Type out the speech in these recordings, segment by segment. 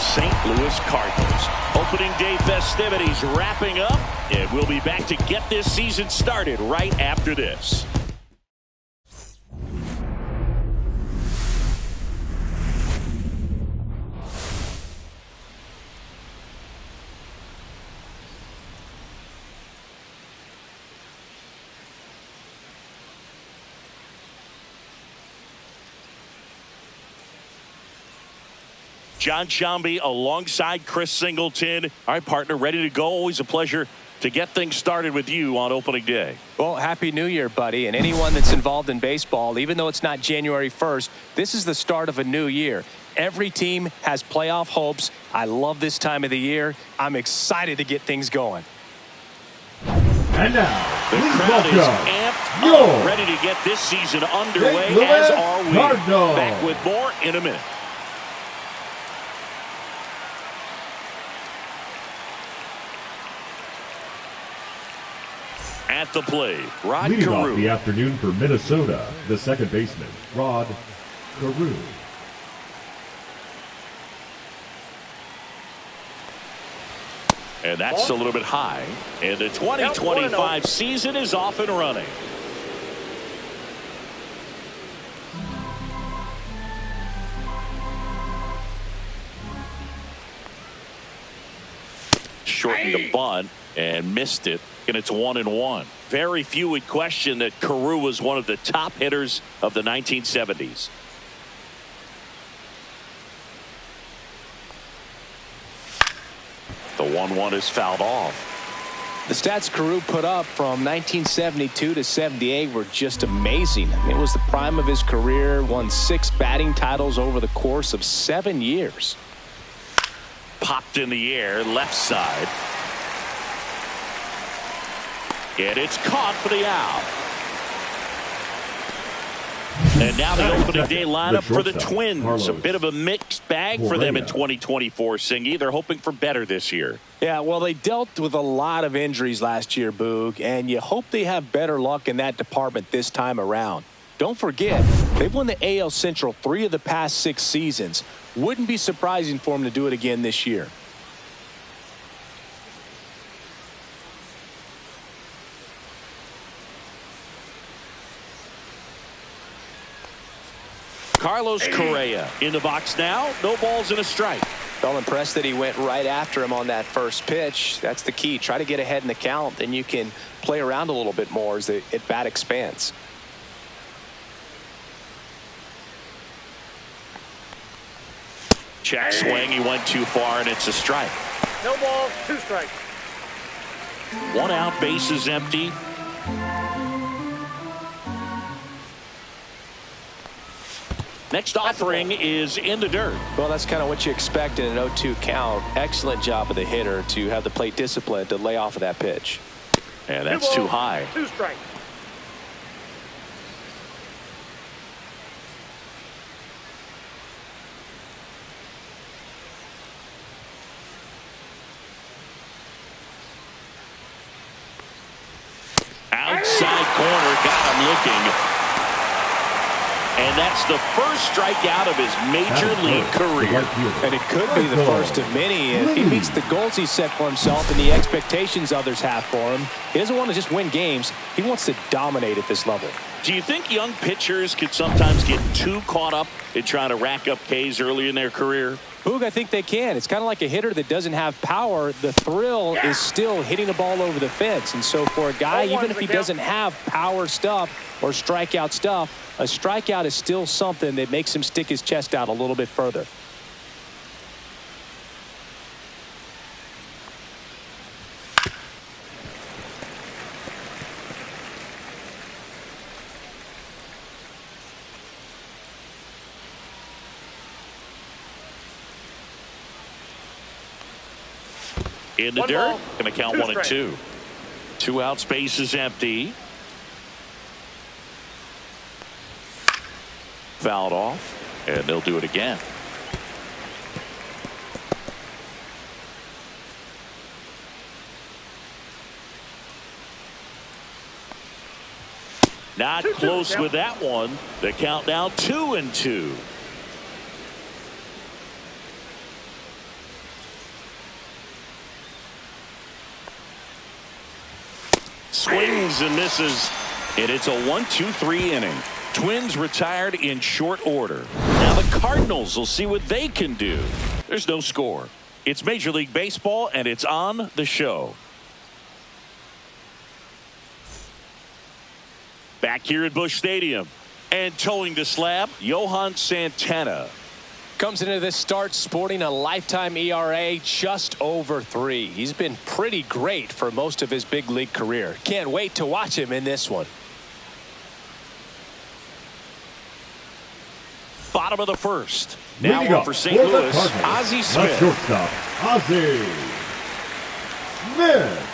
St. Louis Cardinals. Opening day festivities wrapping up, and we'll be back to get this season started right after this. John Shambi alongside Chris Singleton. All right, partner, ready to go. Always a pleasure to get things started with you on opening day. Well, Happy New Year, buddy. And anyone that's involved in baseball, even though it's not January 1st, this is the start of a new year. Every team has playoff hopes. I love this time of the year. I'm excited to get things going. And now, the crowd is amped up, ready to get this season underway, as are we. Cardinals. Back with more in a minute. At the plate, Rod Leading Carew. off the afternoon for Minnesota, the second baseman, Rod Carew. And that's a little bit high. And the 2025 season is off and running. Shortened the bunt and missed it. And it's 1-1. Very few would question that Carew was one of the top hitters of the 1970s. The 1-1 is fouled off. The stats Carew put up from 1972 to 78 were just amazing. I mean, it was the prime of his career, won 6 batting titles over the course of 7 years. Popped in the air, left side. And it's caught for the out. And now the opening day lineup for the Twins. A bit of a mixed bag for them in 2024, Singy. They're hoping for better this year. Yeah, well, they dealt with a lot of injuries last year, Boog, and you hope they have better luck in that department this time around. Don't forget, they've won the AL Central 3 of the past 6 seasons. Wouldn't be surprising for them to do it again this year. Carlos Correa in the box now. No balls and a strike. Well, impressed that he went right after him on that first pitch. That's the key. Try to get ahead in the count, then you can play around a little bit more as the at-bat expands. Check swing. He went too far, and it's a strike. No balls, 2 strikes. 1 out, base is empty. Next offering is in the dirt. Well, that's kind of what you expect in an 0-2 count. Excellent job of the hitter to have the plate discipline to lay off of that pitch. And that's too high. 2 strikes. Outside corner, got him looking. And that's the first strikeout of his major league career. And it could be the first of many if he meets the goals he set for himself and the expectations others have for him. He doesn't want to just win games. He wants to dominate at this level. Do you think young pitchers could sometimes get too caught up in trying to rack up Ks early in their career? Boog, I think they can. It's kind of like a hitter that doesn't have power. The thrill is still hitting the ball over the fence. And so for a guy, even if he doesn't have power stuff or strikeout stuff, a strikeout is still something that makes him stick his chest out a little bit further. In the dirt, going to count 1 and 2. 2 out, space is empty. Fouled off, and they'll do it again. Not close with that one. The count now 2 and 2. Swings and misses. And it's a 1-2-3 inning. Twins retired in short order. Now the Cardinals will see what they can do. There's no score. It's Major League Baseball, and it's on the show. Back here at Busch Stadium. And towing the slab, Johan Santana. Comes into this start sporting a lifetime ERA just over 3. He's been pretty great for most of his big league career. Can't wait to watch him in this one. Bottom of the first. Now Leading on up for St. Louis, Cardinals, Ozzie the Smith. shortstop, Ozzie Smith.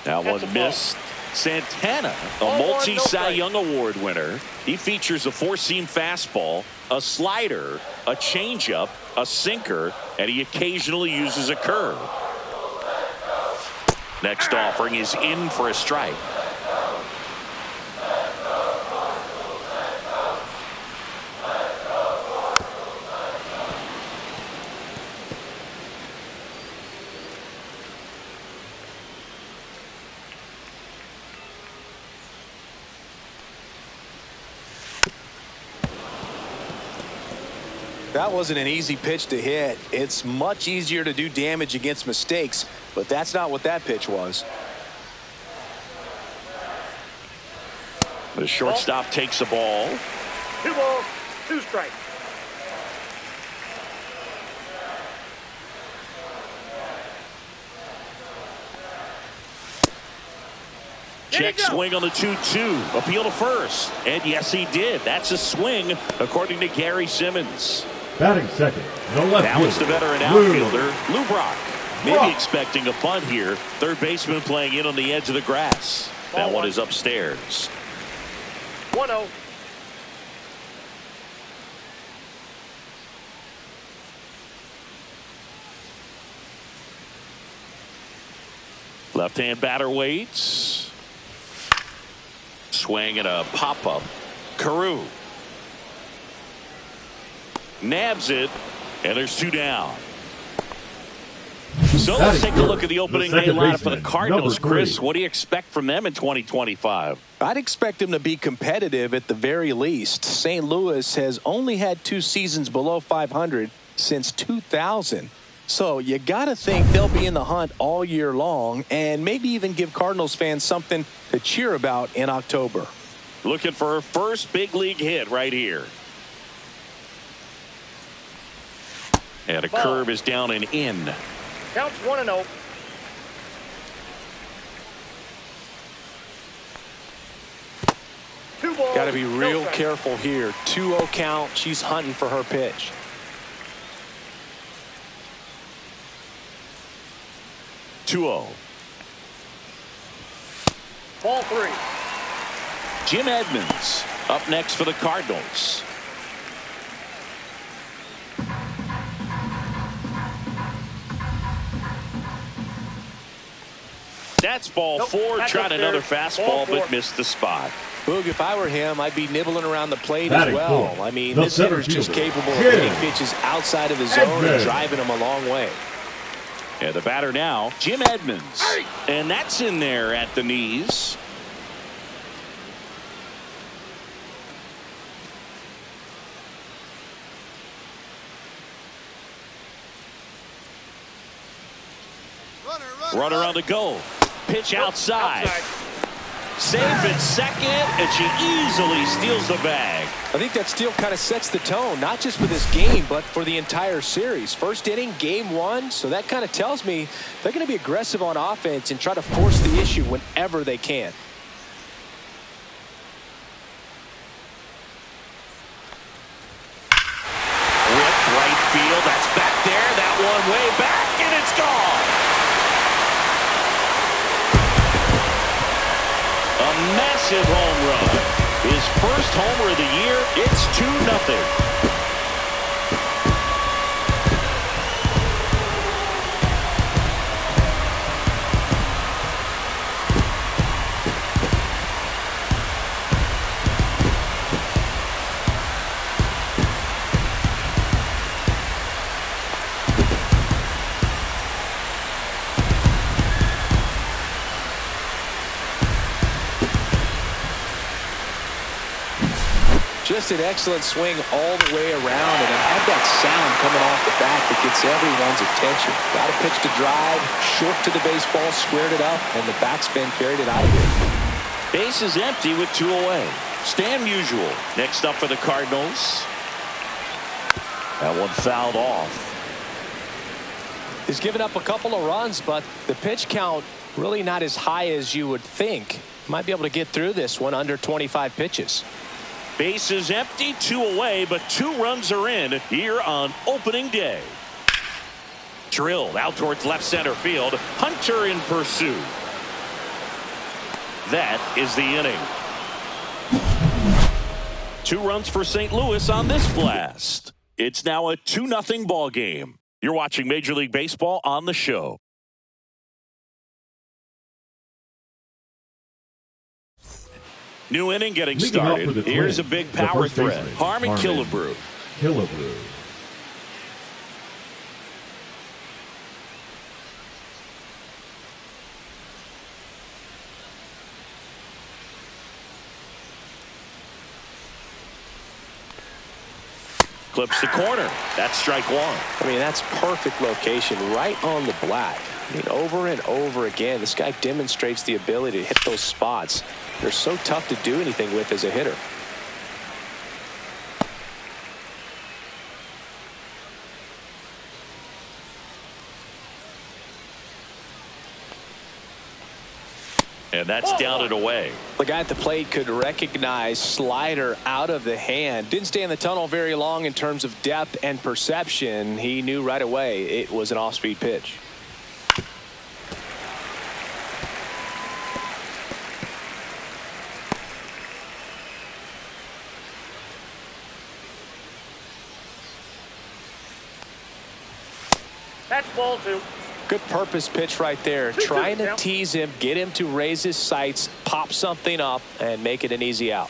Now one missed. Santana, a multi-Cy Young Award winner. He features a four-seam fastball, a slider, a changeup, a sinker, and he occasionally uses a curve. Next offering is in for a strike. That wasn't an easy pitch to hit. It's much easier to do damage against mistakes, but that's not what that pitch was. The shortstop takes the ball. 2 balls, 2 strikes. Check swing on the 2-2. Appeal to first. And yes, he did. That's a swing, according to Gary Simmons. Batting second, the left Now it's the veteran outfielder, Lou Brock. Maybe expecting a bunt here. Third baseman playing in on the edge of the grass. That one is upstairs. 1-0. Left-hand batter waits. Swing and a pop-up. Carew nabs it, and there's 2 down. So let's take a look at the opening day lineup for the Cardinals. Chris, what do you expect from them in 2025? I'd expect them to be competitive at the very least. St. Louis has only had 2 seasons below 500 since 2000. So you got to think they'll be in the hunt all year long and maybe even give Cardinals fans something to cheer about in October. Looking for her first big league hit right here. And a curve is down and in. Counts 1-0. Got to be real careful here. 2-0 count. She's hunting for her pitch. Ball 3. Jim Edmonds up next for the Cardinals. That's ball 4. Tried another fastball but missed the spot. Boog, if I were him, I'd be nibbling around the plate Batting as well. four. I mean, The this hitter's center just fielder, capable of Jim hitting pitches outside of the zone and Edmonds. driving them a long way. And the batter now, Jim Edmonds. And that's in there at the knees. Runner on the go. Pitch outside. Safe at second, and she easily steals the bag. I think that steal kind of sets the tone, not just for this game, but for the entire series. First inning, game 1, so that kind of tells me they're going to be aggressive on offense and try to force the issue whenever they can. Whip right field, that's back there, that one way back, and it's gone. A massive home run. His first homer of the year. It's 2-0. Just an excellent swing all the way around, and it had that sound coming off the bat that gets everyone's attention. Got a pitch to drive, short to the baseball, squared it up, and the backspin carried it out of here. Base is empty with 2 away. Stan Musial next up for the Cardinals. That one fouled off. He's given up a couple of runs, but the pitch count really not as high as you would think. Might be able to get through this one under 25 pitches. Base is empty, 2 away, but 2 runs are in here on opening day. Drilled out towards left center field. Hunter in pursuit. That is the inning. 2 runs for St. Louis on this blast. It's now a 2-0 ball game. You're watching Major League Baseball on the show. New inning getting started. Here's a big power threat. Harmon Killebrew. Clips the corner. That's strike 1. I mean, that's perfect location right on the black. I mean, over and over again, this guy demonstrates the ability to hit those spots. They're so tough to do anything with as a hitter. And that's down and away. The guy at the plate could recognize slider out of the hand. Didn't stay in the tunnel very long in terms of depth and perception. He knew right away it was an off-speed pitch. That's ball 2. Good purpose pitch right there. Trying to tease him, get him to raise his sights, pop something up, and make it an easy out.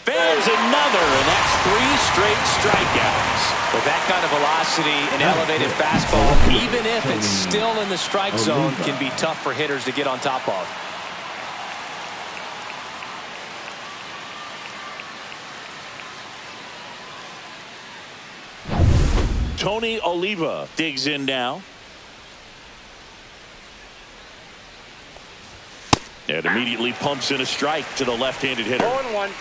There's another, and that's 3 straight strikeouts. With that kind of velocity, an elevated fastball, even if it's still in the strike zone, can be tough for hitters to get on top of. Tony Oliva digs in now. And immediately pumps in a strike to the left-handed hitter. 0-1.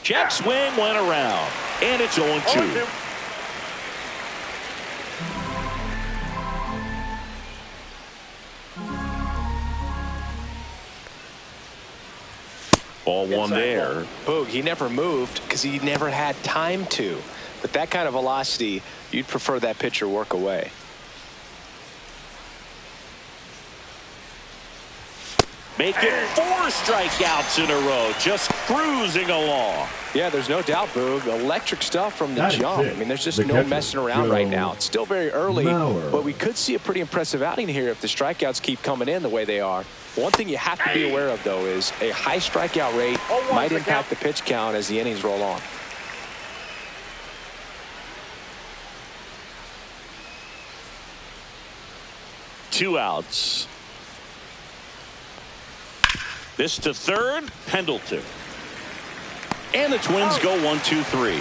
Check swing went around, and it's 0-2. 0-2. Ball 1 there. Boog, he never moved because he never had time to. But that kind of velocity, you'd prefer that pitcher work away. Making 4 strikeouts in a row, just cruising along. Yeah, there's no doubt, Boog. Electric stuff from the jump. I mean, there's just no messing around right now. It's still very early, but we could see a pretty impressive outing here if the strikeouts keep coming in the way they are. One thing you have to be aware of, though, is a high strikeout rate might impact the pitch count as the innings roll on. Two outs. This to third, Pendleton. And the Twins go 1-2-3.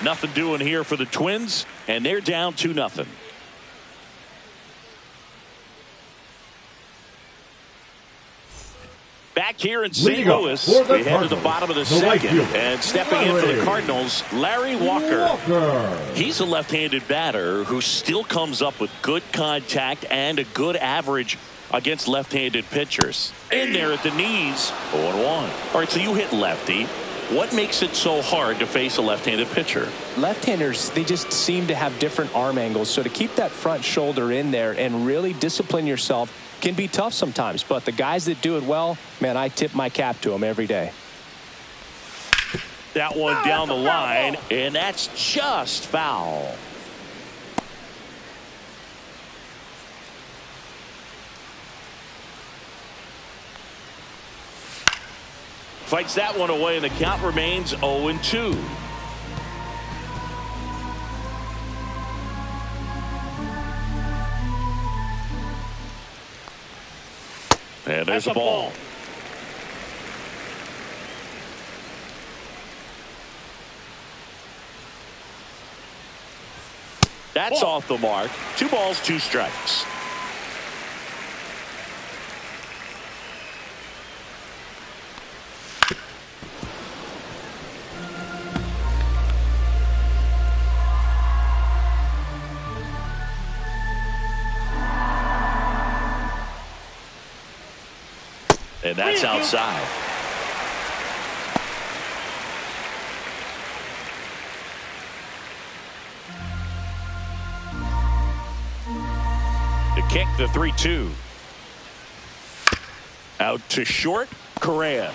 Nothing doing here for the Twins, and they're down 2-0. Back here in St. Louis, we head to the bottom of the second, and stepping in for the Cardinals, Larry Walker. He's a left-handed batter who still comes up with good contact and a good average against left-handed pitchers. In there at the knees, 0-1. All right, so you hit lefty. What makes it so hard to face a left-handed pitcher? Left-handers, they just seem to have different arm angles, so to keep that front shoulder in there and really discipline yourself can be tough sometimes. But the guys that do it well, man, I tip my cap to them every day. that one down the line, and that's just foul. Fights that one away, and the count remains 0-2. And there's a ball. That's off the mark. 2 balls, 2 strikes. And that's outside. The kick, the 3-2. Out to short. Correa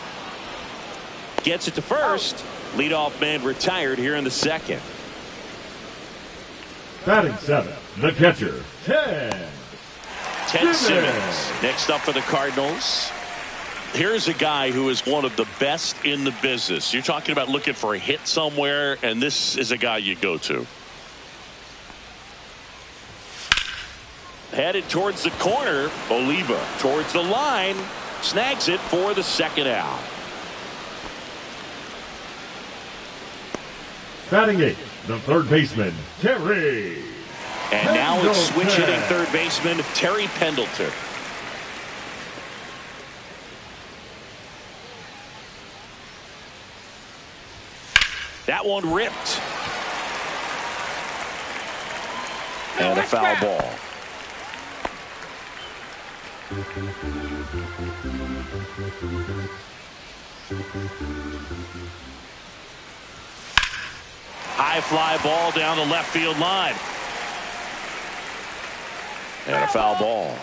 gets it to first. Leadoff man retired here in the second. Batting 7, the catcher, Ted Simmons. Next up for the Cardinals. Here's a guy who is one of the best in the business. You're talking about looking for a hit somewhere, and this is a guy you go to. Headed towards the corner. Oliva towards the line. Snags it for the second out. Batting 8, the third baseman, Terry. And now it's switch hitting third baseman Terry Pendleton. That one ripped. And a foul ball. High fly ball down the left field line. And a foul ball.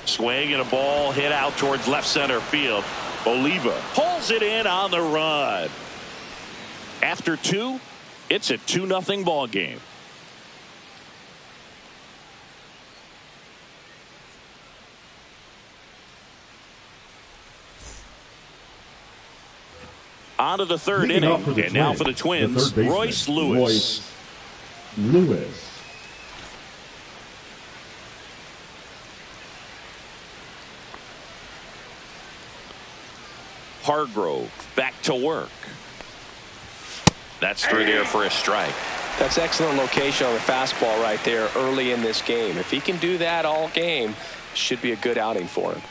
Swing and a ball hit out towards left center field. Oliva pulls it in on the run. After 2, it's a 2-0 ball game. On to the third inning, and now for the Twins, Royce Lewis. Hargrove back to work. That's through there for a strike. That's excellent location on the fastball right there early in this game. If he can do that all game, should be a good outing for him.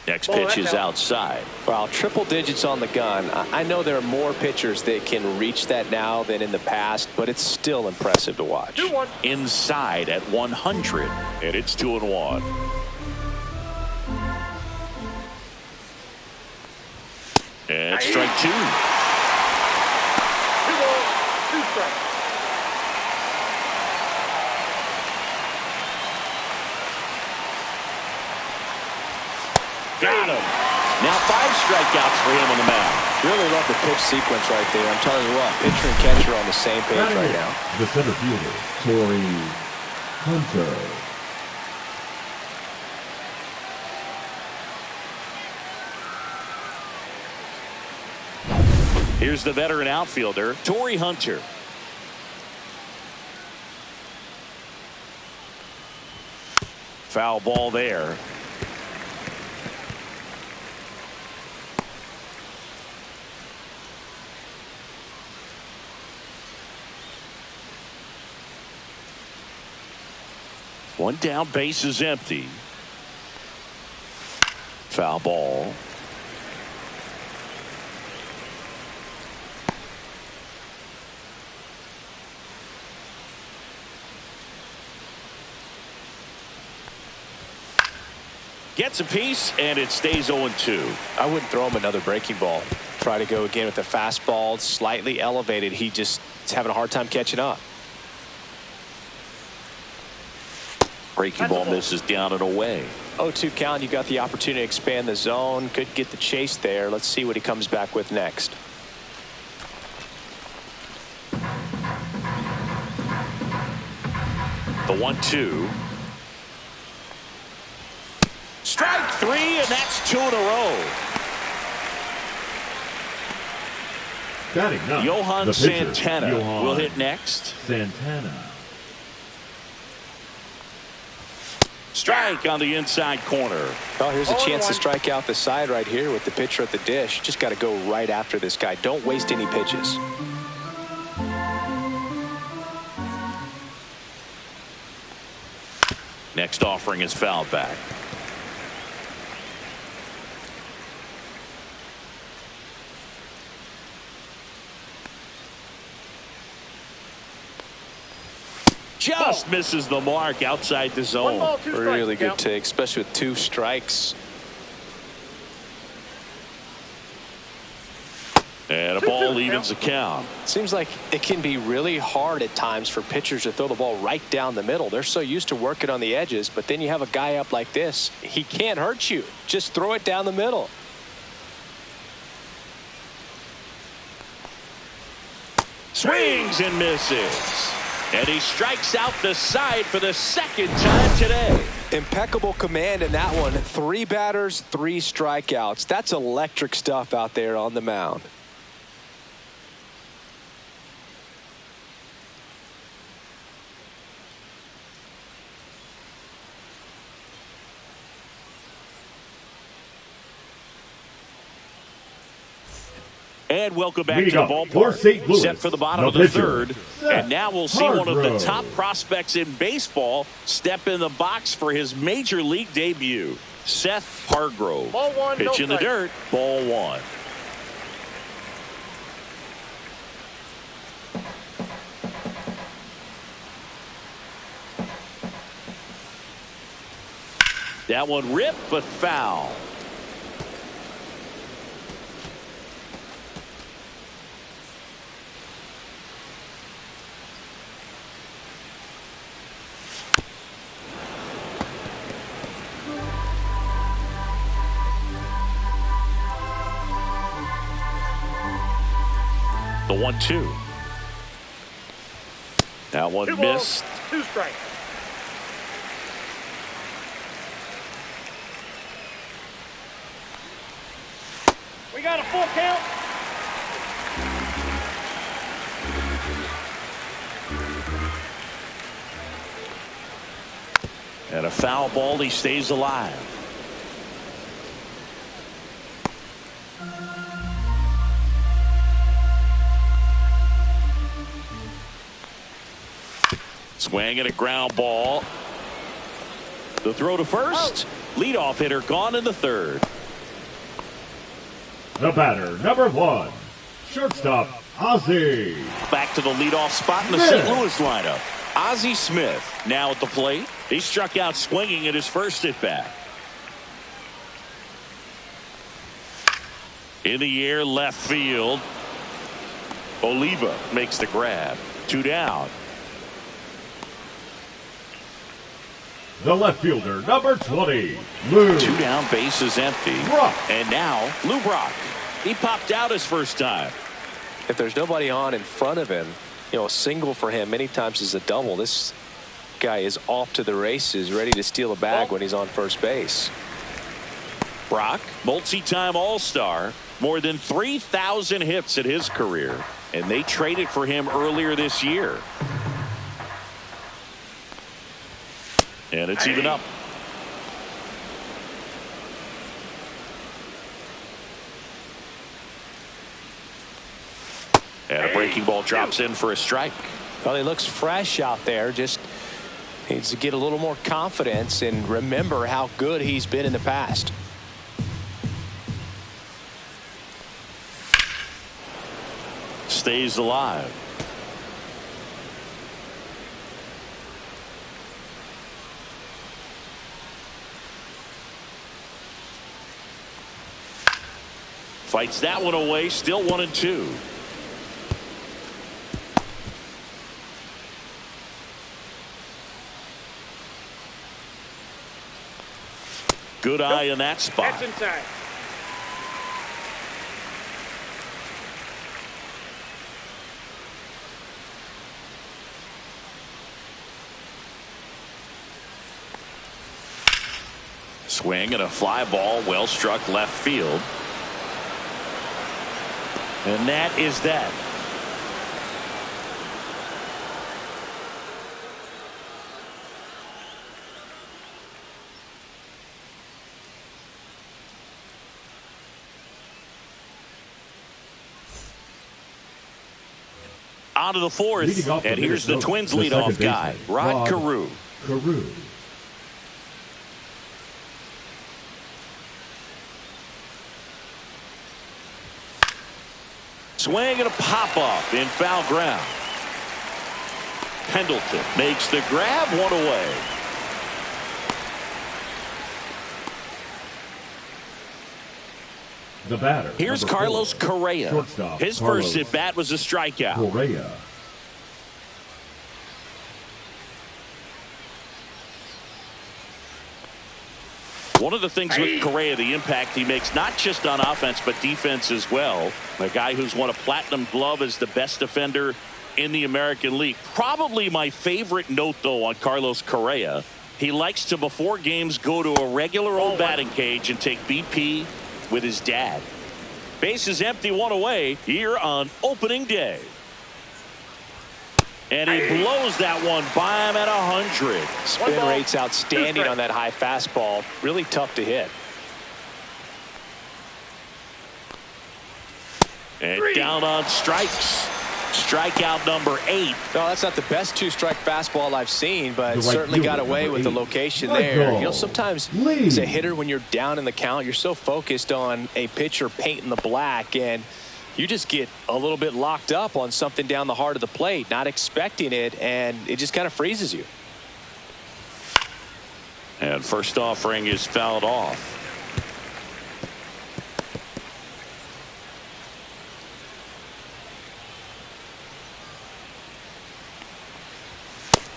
Next pitch is outside. Well, triple digits on the gun. I know there are more pitchers that can reach that now than in the past, but it's still impressive to watch. 2-1. Inside at 100, and it's 2-1. And strike 2. 2 balls, 2 strikes. Got him. Now 5 strikeouts for him on the mound. Really love the pitch sequence right there. I'm telling you what, pitcher and catcher are on the same page right now. The center fielder, Torrey Hunter. Here's the veteran outfielder, Torrey Hunter. Foul ball there. One down, base is empty. Foul ball. Gets a piece, and it stays 0-2. I wouldn't throw him another breaking ball. Try to go again with the fastball, slightly elevated. He just is having a hard time catching up. Breaking ball misses down and away. 0-2 count. You got the opportunity to expand the zone. Could get the chase there. Let's see what he comes back with next. The 1-2. Strike three, and that's 2 in a row. Batting ninth, Johan the pitcher, Santana Johan will hit next. Santana. Strike on the inside corner. Oh, here's a chance to strike out the side right here with the pitcher at the dish. Just got to go right after this guy. Don't waste any pitches. Next offering is fouled back. Just misses the mark outside the zone. 1 ball, 2 strikes. Really good Count. take, especially with 2 strikes. And a ball evens the count. Seems like it can be really hard at times for pitchers to throw the ball right down the middle. They're so used to working on the edges, but then you have a guy up like this. He can't hurt you. Just throw it down the middle. Swings and misses. And he strikes out the side for the second time today. Impeccable command in that one. 3 batters, 3 strikeouts. That's electric stuff out there on the mound. And welcome back to Leading the up for ballpark. St. Louis, Set for the bottom the of the pitcher, third. Seth And now we'll see one of the Hargrove. top prospects in baseball step in the box for his major league debut. Seth Hargrove. Ball 1, Pitch no in the strike. dirt. Ball 1. That one ripped but foul. The 1-2. That one 2 balls, missed. 2 strikes. We got a full count. And a foul ball. He stays alive. Swing and a ground ball. The throw to first. Leadoff hitter gone in the third. The batter, number 1, shortstop, Ozzie. Back to the leadoff spot in the Smith. St. Louis lineup. Ozzie Smith now at the plate. He struck out swinging at his first at bat. In the air, left field. Oliva makes the grab. 2 down. The left fielder, number 20, Lou. 2 down, base is empty. Brock. And now Lou Brock. He popped out his first time. If there's nobody on in front of him, you know, a single for him many times is a double. This guy is off to the races, ready to steal a bag when he's on first base. Brock, multi-time All-Star, more than 3,000 hits in his career, and they traded for him earlier this year. And it's even up. And a breaking ball drops in for a strike. Well, he looks fresh out there. Just needs to get a little more confidence and remember how good he's been in the past. Stays alive. Fights that one away. Still 1-2. Good eye in that spot. That's inside. Swing and a fly ball, well struck left field. And that is that. On to the fourth, and here's the Twins leadoff guy, Rod Carew. Swing and a pop-off in foul ground. Pendleton makes the grab, one away. The batter. Here's Carlos Correa. His first at bat was a strikeout. Correa. One of the things with Correa, the impact he makes, not just on offense, but defense as well. A guy who's won a platinum glove as the best defender in the American League. Probably my favorite note, though, on Carlos Correa. He likes to, before games, go to a regular old batting cage and take BP with his dad. Base is empty, one away here on opening day. And he blows that one by him at 100. Spin rate's outstanding on that high fastball. Really tough to hit. And down on strikes. Strikeout number 8. No, that's not the best two-strike fastball I've seen, but certainly got away with the location there. You know, sometimes as a hitter, when you're down in the count, you're so focused on a pitcher painting the black, and you just get a little bit locked up on something down the heart of the plate, not expecting it, and it just kind of freezes you. And first offering is fouled off.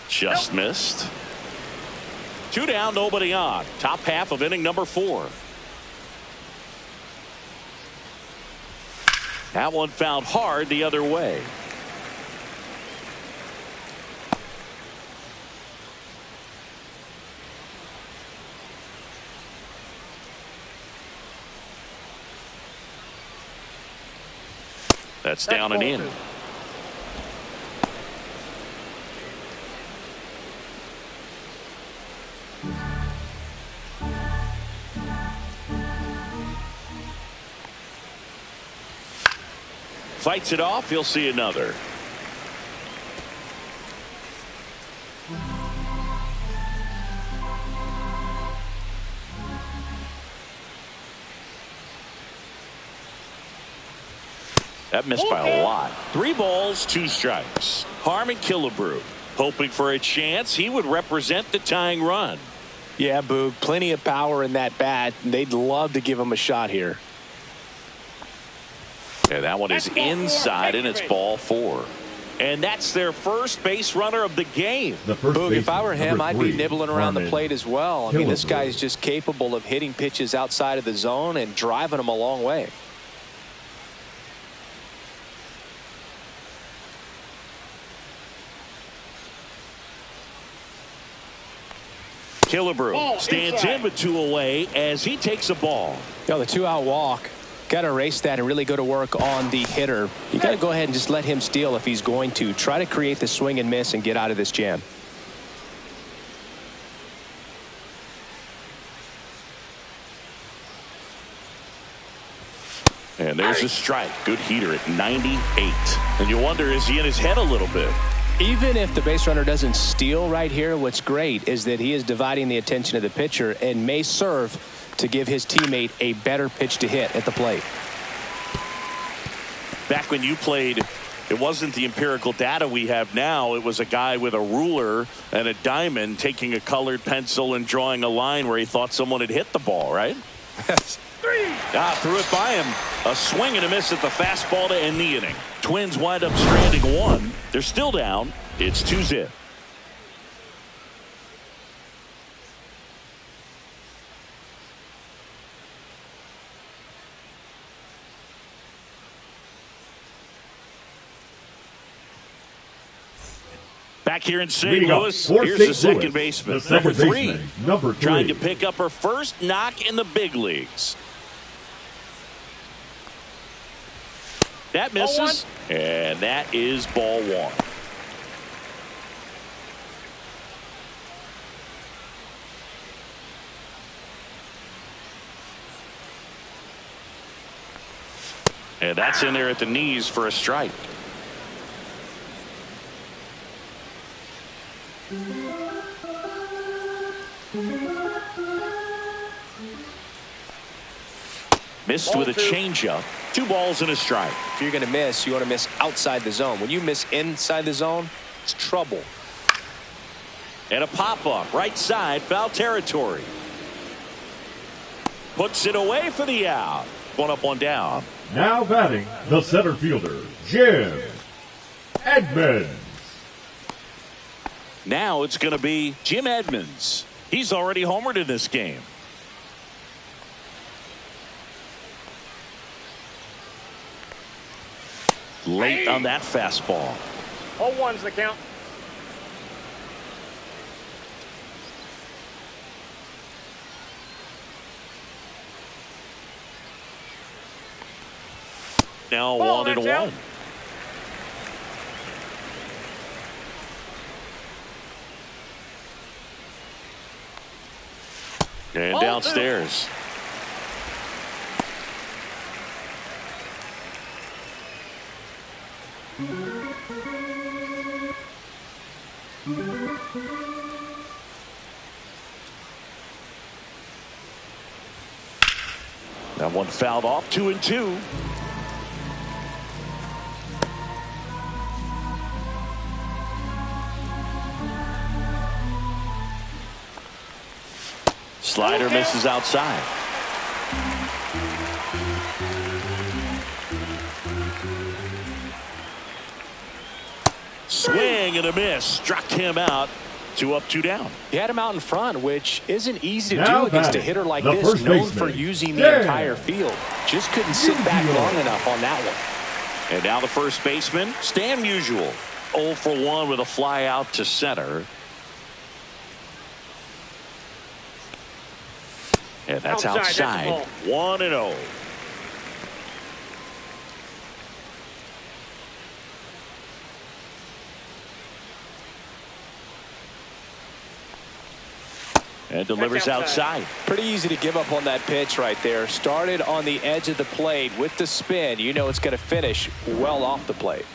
Just missed. 2 down, nobody on. Top half of inning number 4. That one fouled hard the other way. That's down and in. Fights it off. He'll see another. That missed by a lot. 3 balls, 2 strikes. Harmon Killebrew hoping for a chance. He would represent the tying run. Yeah, Boog, plenty of power in that bat. They'd love to give him a shot here. Yeah, that one is inside, and it's ball 4. And that's their first base runner of the game. Boog, if I were him, I'd be nibbling around the plate as well. I mean, this guy is just capable of hitting pitches outside of the zone and driving them a long way. Killebrew stands in with 2 away as he takes a ball. You know, the 2-out walk. Got to erase that and really go to work on the hitter. You got to go ahead and just let him steal if he's going to. Try to create the swing and miss and get out of this jam. And there's a strike. Good heater at 98. And you wonder, is he in his head a little bit? Even if the base runner doesn't steal right here, what's great is that he is dividing the attention of the pitcher and may serve to give his teammate a better pitch to hit at the plate. Back when you played, it wasn't the empirical data we have now. It was a guy with a ruler and a diamond taking a colored pencil and drawing a line where he thought someone had hit the ball, right? Threw it by him. A swing and a miss at the fastball to end the inning. Twins wind up stranding one. They're still down. It's 2-0. Back here in St. Louis, here's the second baseman. Number three. Trying to pick up her first knock in the big leagues. That misses, and that is ball one. And that's in there at the knees for a strike. Missed with a changeup. 2 balls and a strike. If you're going to miss, you want to miss outside the zone. When you miss inside the zone, it's trouble. And a pop-up right side, foul territory. Puts it away for the out. 1 up, 1 down. Now batting, the center fielder, Jim Edmonds. Now it's going to be Jim Edmonds. He's already homered in this game. Late on that fastball. 0-1's the count. Now Ball, 1-1. out. And Ball downstairs. That one fouled off. 2-2. Slider misses outside. Swing and a miss. Struck him out. 2 up, 2 down. He had him out in front, which isn't easy to Now do against a batting, hitter like the this, first known baseman, for using the Dan entire field. Just couldn't sit back long enough on that one. And now the first baseman, Stan Musial. 0 for 1 with a fly out to center. And that's outside. 1-0. And delivers outside. Pretty easy to give up on that pitch right there. Started on the edge of the plate with the spin. You know it's going to finish well off the plate.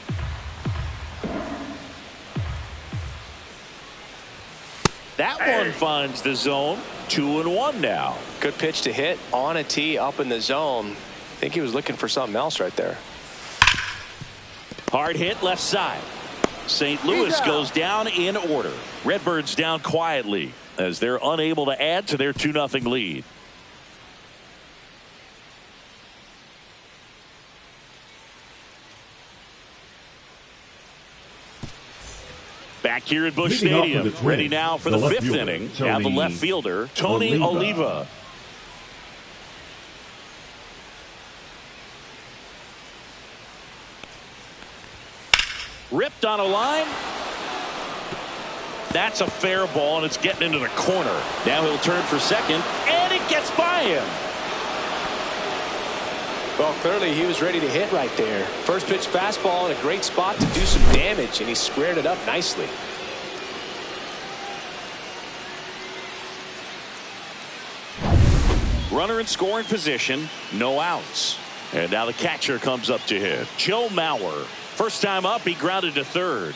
That one finds the zone. 2-1 now. Good pitch to hit on a tee up in the zone. I think he was looking for something else right there. Hard hit left side. St. Louis goes down in order. Redbirds down quietly as they're unable to add to their 2-0 lead. Back here at Busch Stadium, ready now for the 5th inning. Now the left fielder, Tony Oliva. Ripped on a line. That's a fair ball, and it's getting into the corner. Now he'll turn for second, and it gets by him. Well, clearly he was ready to hit right there. First pitch fastball in a great spot to do some damage, and he squared it up nicely. Runner in scoring position, no outs. And now the catcher comes up to hit. Joe Mauer. First time up, he grounded to third.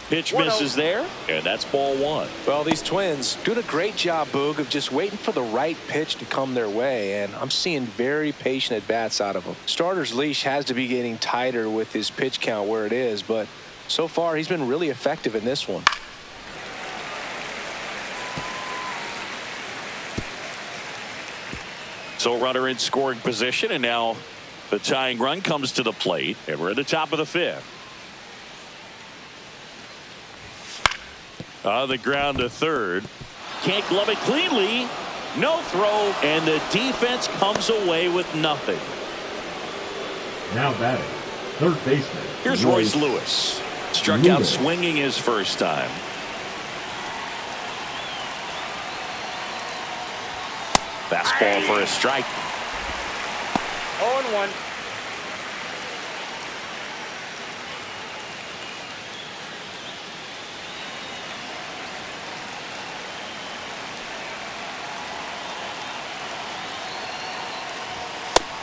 Pitch misses there, and that's ball 1. Well, these Twins doing a great job, Boog, of just waiting for the right pitch to come their way, and I'm seeing very patient at-bats out of them. Starter's leash has to be getting tighter with his pitch count where it is, but so far he's been really effective in this one. So runner in scoring position, and now the tying run comes to the plate, and we're at the top of the fifth. On the ground to third. Can't glove it cleanly. No throw, and the defense comes away with nothing. Now batting, third baseman. Here's Royce Lewis. Struck out swinging his first time. Fastball for a strike. 0-1.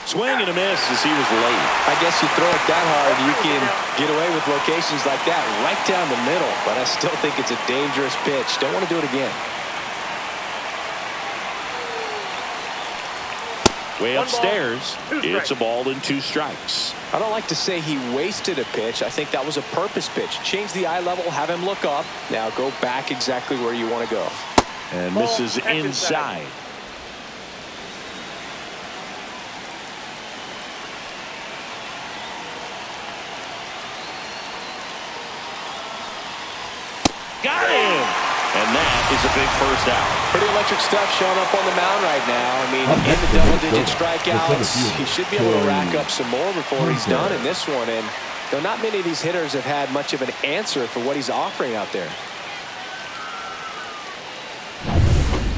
Swing and a miss as he was late. I guess you throw it that hard, you can get away with locations like that right down the middle. But I still think it's a dangerous pitch. Don't want to do it again. Way upstairs. It's a ball and 2 strikes. I don't like to say he wasted a pitch. I think that was a purpose pitch. Change the eye level, have him look up. Now go back exactly where you want to go. And misses inside. Got him! And that is a big first out. Pretty electric stuff showing up on the mound right now. I mean, in the double-digit strikeouts, he should be able to rack up some more before he's done in this one. And though not many of these hitters have had much of an answer for what he's offering out there.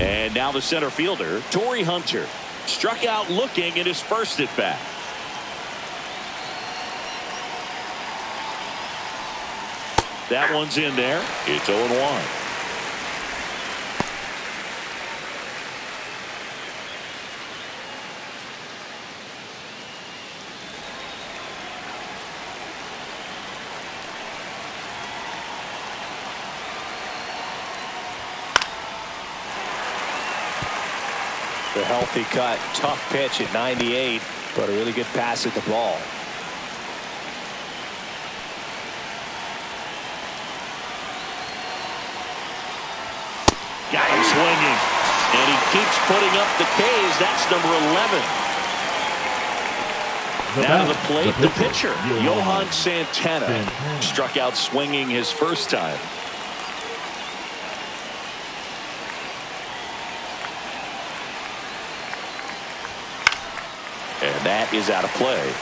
And now the center fielder, Torrey Hunter, struck out looking at his first at bat. That one's in there. It's 0-1. The healthy cut, tough pitch at 98, but a really good pass at the ball. Got him swinging, and he keeps putting up the K's. That's number 11. Now to the plate, the pitcher, Johan Santana, struck out swinging his first time. And that is out of play.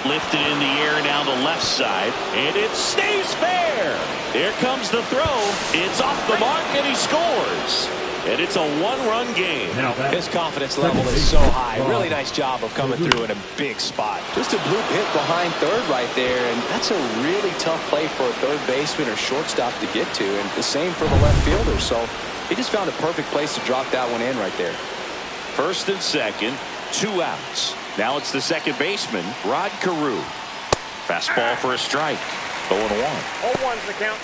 Lifted in the air now the left side, and it stays fair. Here comes the throw. It's off the mark, and he scores. And it's a 1-run game. His confidence level is so high. Really nice job of coming through in a big spot. Just a bloop hit behind third right there, and that's a really tough play for a third baseman or shortstop to get to, and the same for the left fielder. So he just found a perfect place to drop that one in right there. First and second, 2 outs. Now it's the second baseman, Rod Carew. Fastball for a strike. 0-1. 0-1's the count.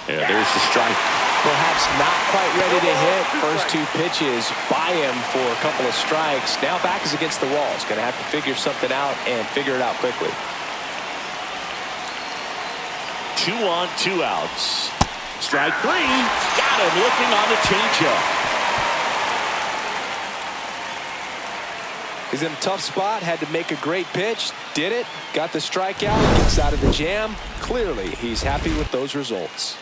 Yeah, there's the strike. Perhaps not quite ready to hit. First 2 pitches by him for a couple of strikes. Now back is against the wall. He's going to have to figure something out and figure it out quickly. 2 on, 2 outs. Strike 3. Got him looking on the changeup. He's in a tough spot. Had to make a great pitch. Did it. Got the strikeout. Gets out of the jam. Clearly, he's happy with those results.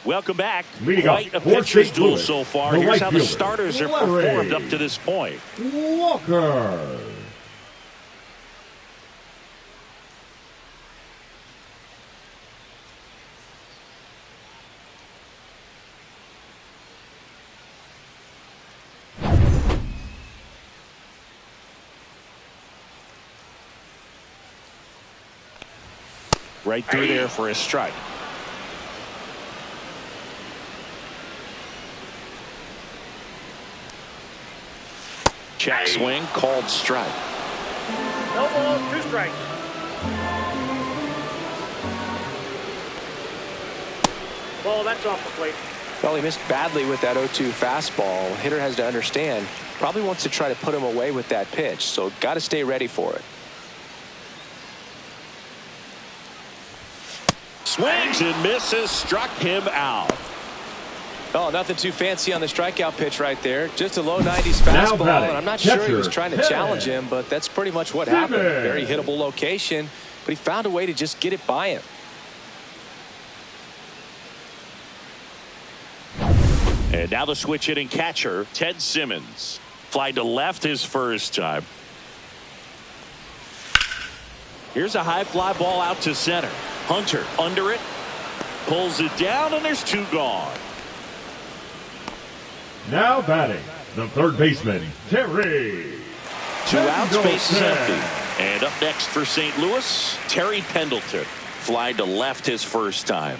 Welcome back. Quite a pitcher's duel so far. Here's how the starters have performed up to this point. Walker. right through there for a strike. Check swing, called strike. No balls, 2 strikes. Ball, that's off the plate. Well, he missed badly with that 0-2 fastball. Hitter has to understand, probably wants to try to put him away with that pitch, so got to stay ready for it. Swings and misses, struck him out. Oh, nothing too fancy on the strikeout pitch right there. Just a low 90s fastball, and I'm not sure he was trying to challenge him, but that's pretty much what happened. Very hittable location, but he found a way to just get it by him. And now the switch hitting catcher, Ted Simmons. Fly to left his first time. Here's a high fly ball out to center. Hunter under it. Pulls it down, and there's 2 gone. Now batting, the third baseman, Terry. 2 outs, base is empty. And up next for St. Louis, Terry Pendleton. Fly to left his first time.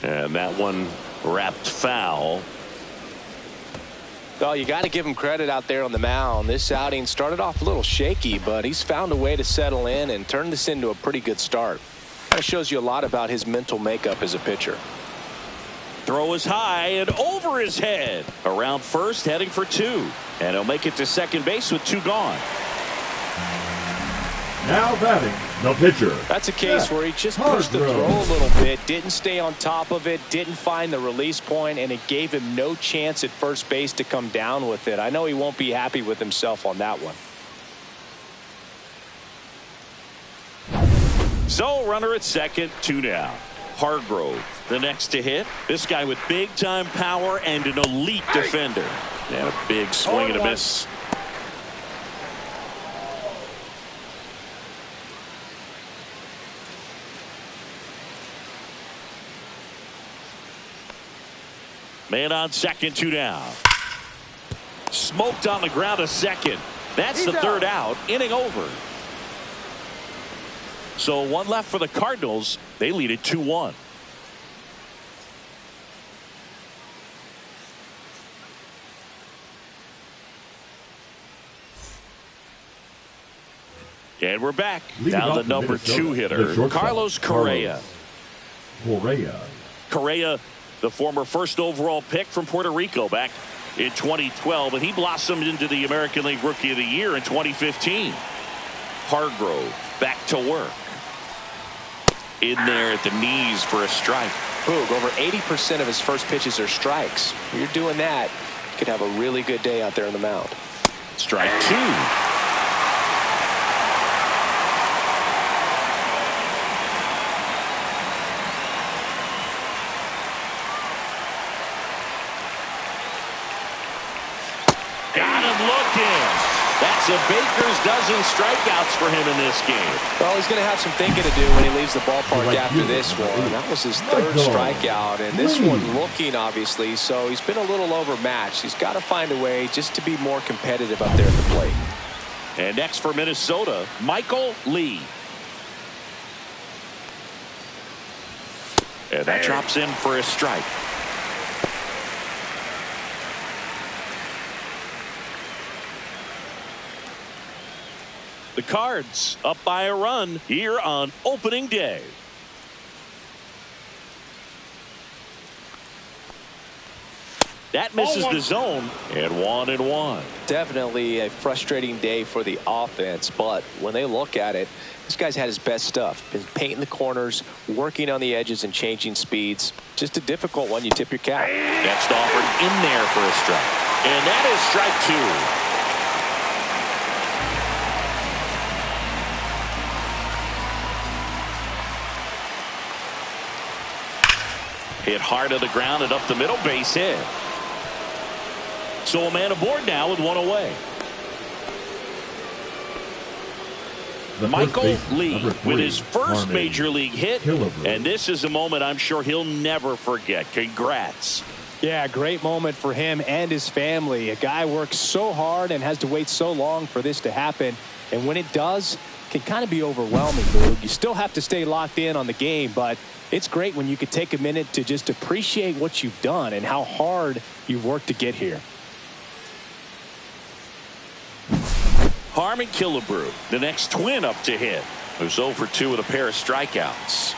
And that one wrapped foul. Well, you got to give him credit out there on the mound. This outing started off a little shaky, but he's found a way to settle in and turn this into a pretty good start. That shows you a lot about his mental makeup as a pitcher. Throw is high and over his head. Around first, heading for 2. And he'll make it to second base with 2 gone. Now batting, the pitcher. That's a case where he just pushed the throw a little bit, didn't stay on top of it, didn't find the release point, and it gave him no chance at first base to come down with it. I know he won't be happy with himself on that one. So runner at second, 2 down. Hargrove, the next to hit. This guy with big time power and an elite defender. And a big swing and a miss. Man on second, 2 down. Smoked on the ground a second. That's the third out. Inning over. So 1 left for the Cardinals. They lead it 2-1. And we're back. Down the number 2 hitter, Carlos Correa. Correa, the former first overall pick from Puerto Rico back in 2012, and he blossomed into the American League Rookie of the Year in 2015. Hargrove back to work. In there at the knees for a strike. Boog, over 80% of his first pitches are strikes. When you're doing that, you could have a really good day out there on the mound. Strike 2. Got him looking. That's a baker's dozen strikeouts for him in this game. Well, he's going to have some thinking to do when he leaves the ballpark after this one. That was his 3rd strikeout, and this one looking, obviously, so he's been a little overmatched. He's got to find a way just to be more competitive up there at the plate. And next for Minnesota, Michael Lee. And that drops in for a strike. The Cards up by a run here on opening day. That misses the zone, and 1-1. Definitely a frustrating day for the offense, but when they look at it, this guy's had his best stuff. Been painting the corners, working on the edges, and changing speeds. Just a difficult one. You tip your cap. Next offered in there for a strike. And that is strike 2. Hit hard to the ground and up the middle, base hit. So a man aboard now with 1 away. Michael Lee with his first major league hit, and this is a moment I'm sure he'll never forget. Congrats. Yeah, great moment for him and his family. A guy works so hard and has to wait so long for this to happen. And when it does, it can kind of be overwhelming, Boog. You still have to stay locked in on the game, but it's great when you could take a minute to just appreciate what you've done and how hard you've worked to get here. Harmon Killebrew, the next Twin up to hit, who's 0 for 2 with a pair of strikeouts.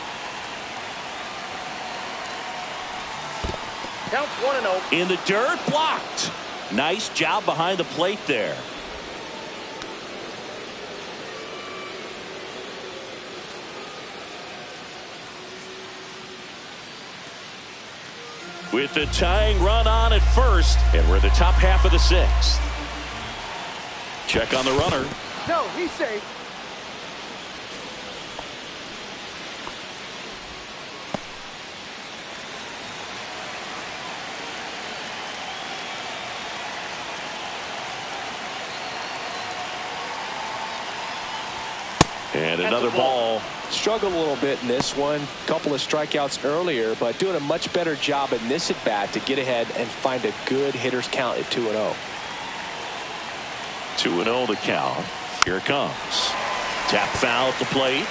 Counts 1-0. In the dirt, blocked. Nice job behind the plate there. With the tying run on at first, and we're in the top half of the 6th. Check on the runner. No, he's safe. And another ball. Struggled a little bit in this one. Couple of strikeouts earlier, but doing a much better job in this at bat to get ahead and find a good hitter's count at 2-0. 2-0 the count. Here it comes. Tap foul at the plate.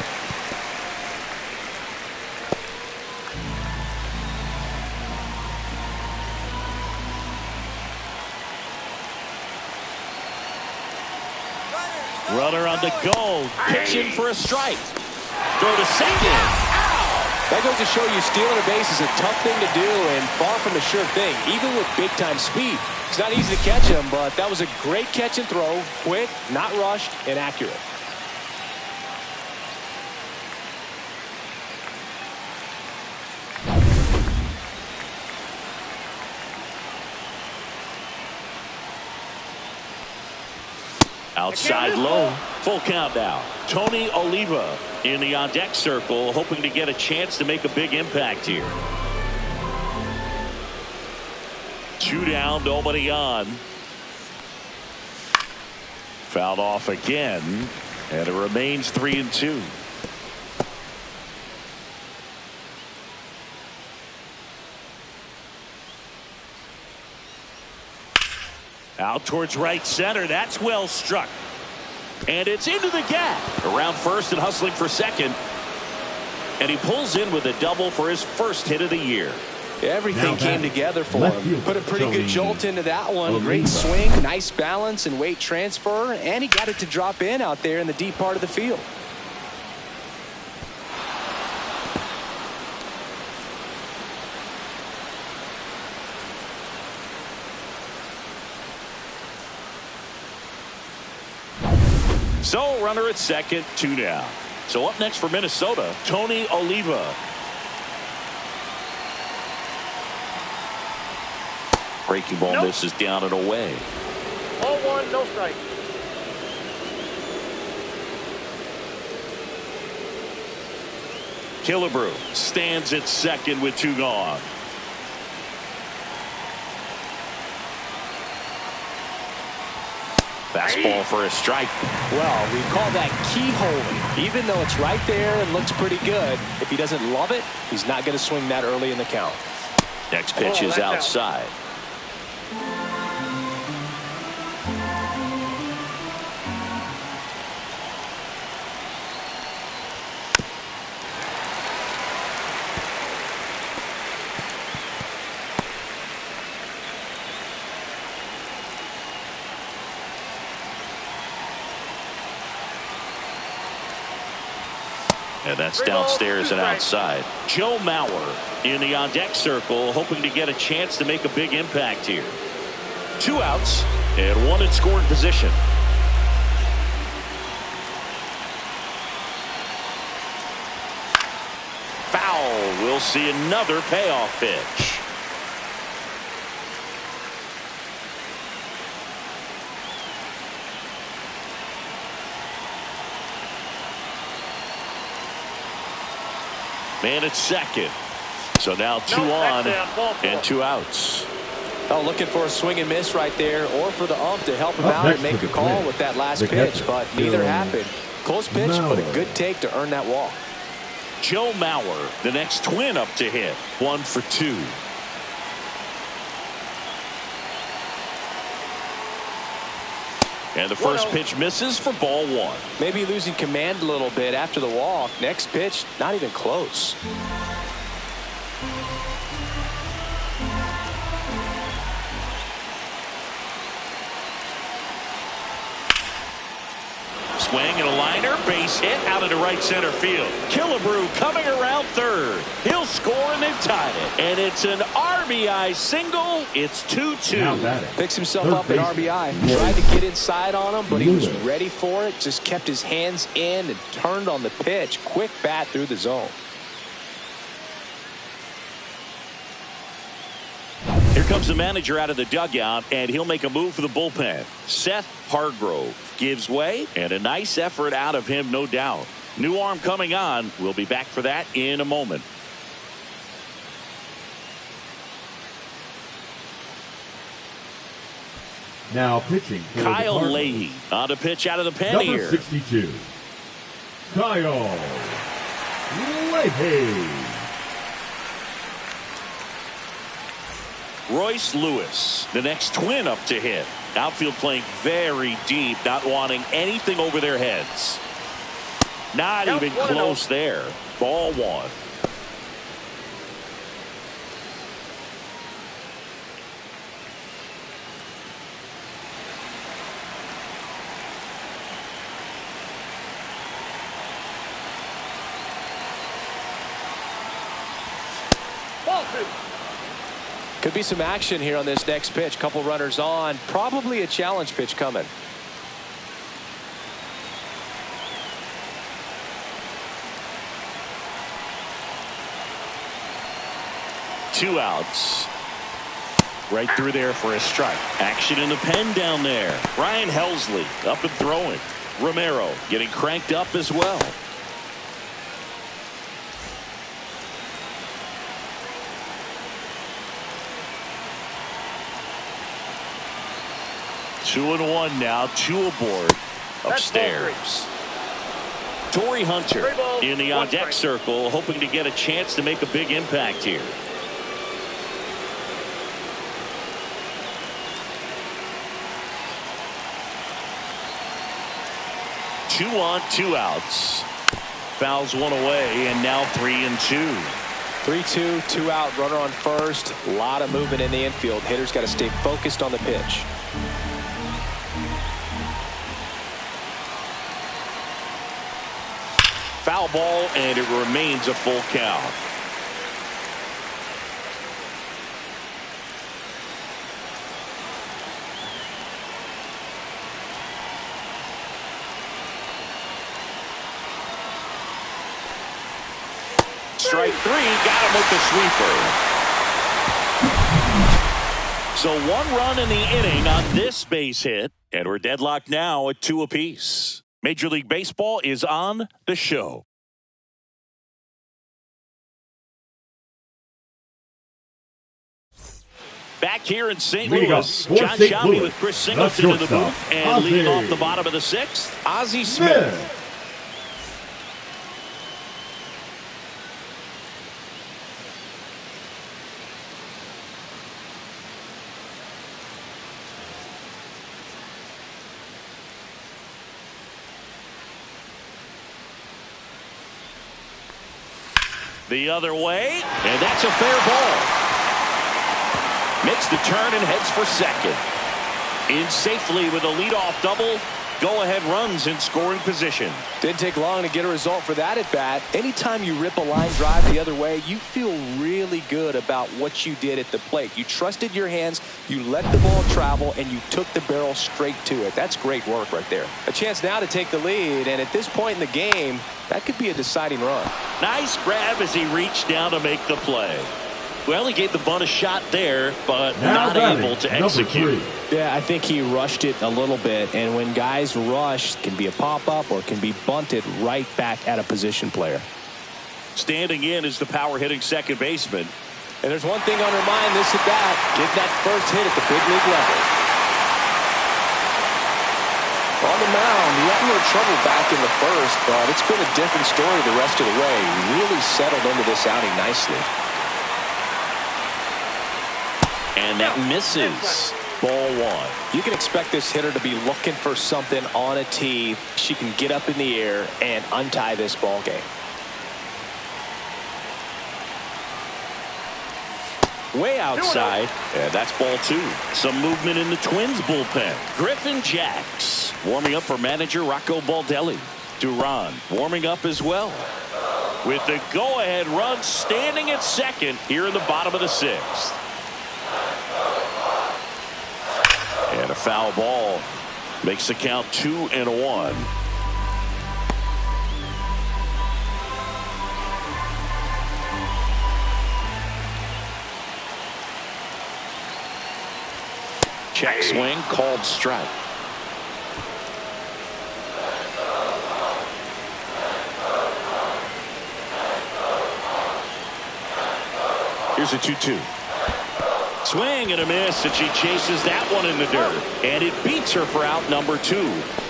Runner on the go. Pitching for a strike. Throw to second. That goes to show you stealing a base is a tough thing to do and far from a sure thing, even with big-time speed. It's not easy to catch him, but that was a great catch and throw. Quick, not rushed, and accurate. Outside low. Full count now. Tony Oliva in the on-deck circle, hoping to get a chance to make a big impact here. 2 down, nobody on. Fouled off again, and it remains 3-2. Out towards right center. That's well struck. And it's into the gap. Around first and hustling for second. And he pulls in with a double for his first hit of the year. Everything came together for him. Put a pretty good jolt into that one. Great swing, nice balance and weight transfer. And he got it to drop in out there in the deep part of the field. So runner at second, 2 down. So up next for Minnesota, Tony Oliva. Breaking ball misses down and away. Ball 1, no strike. Killebrew stands at second with 2 gone. Fastball for a strike. Well, we call that keyholing. Even though it's right there and looks pretty good, if he doesn't love it, he's not going to swing that early in the count. Next pitch is outside. And that's downstairs and outside. Joe Mauer in the on-deck circle, hoping to get a chance to make a big impact here. 2 outs and 1 in scoring position. Foul. We'll see another payoff pitch. Man at second. So now 2 on and 2 outs. Oh, looking for a swing and miss right there, or for the ump to help him out and make a call with that last pitch, but neither happened. Close pitch, but a good take to earn that walk. Joe Mauer, the next Twin up to hit. 1 for 2. And the first pitch misses for ball one. Maybe losing command a little bit after the walk. Next pitch, not even close. Swing and a liner, base hit out into right center field. Killebrew coming around third. He'll score and they've tied it. And it's an RBI single. It's 2-2. Picks himself up at RBI. Tried to get inside on him, but he was ready for it. Just kept his hands in and turned on the pitch. Quick bat through the zone. Here comes the manager out of the dugout, and he'll make a move for the bullpen. Seth Hargrove gives way, and a nice effort out of him, no doubt. New arm coming on. We'll be back for that in a moment. Now pitching for Kyle the Leahy on to pitch out of the pen number here. 62, Kyle Leahy. Royce Lewis, the next Twin up to hit. Outfield playing very deep, not wanting anything over their heads. Not even close there. Ball one. Could be some action here on this next pitch. Couple runners on. Probably a challenge pitch coming. Two outs. Right through there for a strike. Action in the pen down there. Ryan Helsley up and throwing. Romero getting cranked up as well. Two and one now. Two aboard. Upstairs. Torrey Hunter in the on-deck circle, hoping to get a chance to make a big impact here. Two on, two outs. Fouls one away, and now 3-2. 3-2, two out, runner on first. A lot of movement in the infield. Hitters got to stay focused on the pitch. Foul ball, and it remains a full count. Strike three, got him with the sweeper. So one run in the inning on this base hit, and we're deadlocked now at 2 apiece. Major League Baseball is on the show. Back here in St. Louis, John Shelby with Chris Singleton in the booth, and leading off the bottom of the 6th, Ozzie Smith. The other way, and that's a fair ball. Makes the turn and heads for second. In safely with a leadoff double. Go-ahead runs in scoring position. Didn't take long to get a result for that at bat. Anytime you rip a line drive the other way, you feel really good about what you did at the plate. You trusted your hands, you let the ball travel, and you took the barrel straight to it. That's great work right there. A chance now to take the lead, and at this point in the game, that could be a deciding run. Nice grab as he reached down to make the play. Well, he gave the bunt a shot there, but not able to execute. Yeah, I think he rushed it a little bit, and when guys rush, it can be a pop-up or it can be bunted right back at a position player. Standing in is the power-hitting second baseman. And there's one thing on her mind this at bat, get that first hit at the big league level. On the mound, he had a little trouble back in the first, but it's been a different story the rest of the way. He really settled into this outing nicely. And that misses. Ball one. You can expect this hitter to be looking for something on a tee. She can get up in the air and untie this ball game. Way outside. And that's ball two. Some movement in the Twins bullpen. Griffin Jacks warming up for manager Rocco Baldelli. Duran warming up as well. With the go-ahead run standing at second here in the bottom of the sixth. And a foul ball makes the count 2-1. Check swing, called strike. Here's a 2-2. Swing and a miss, and she chases that one in the dirt. And it beats her for out number 2.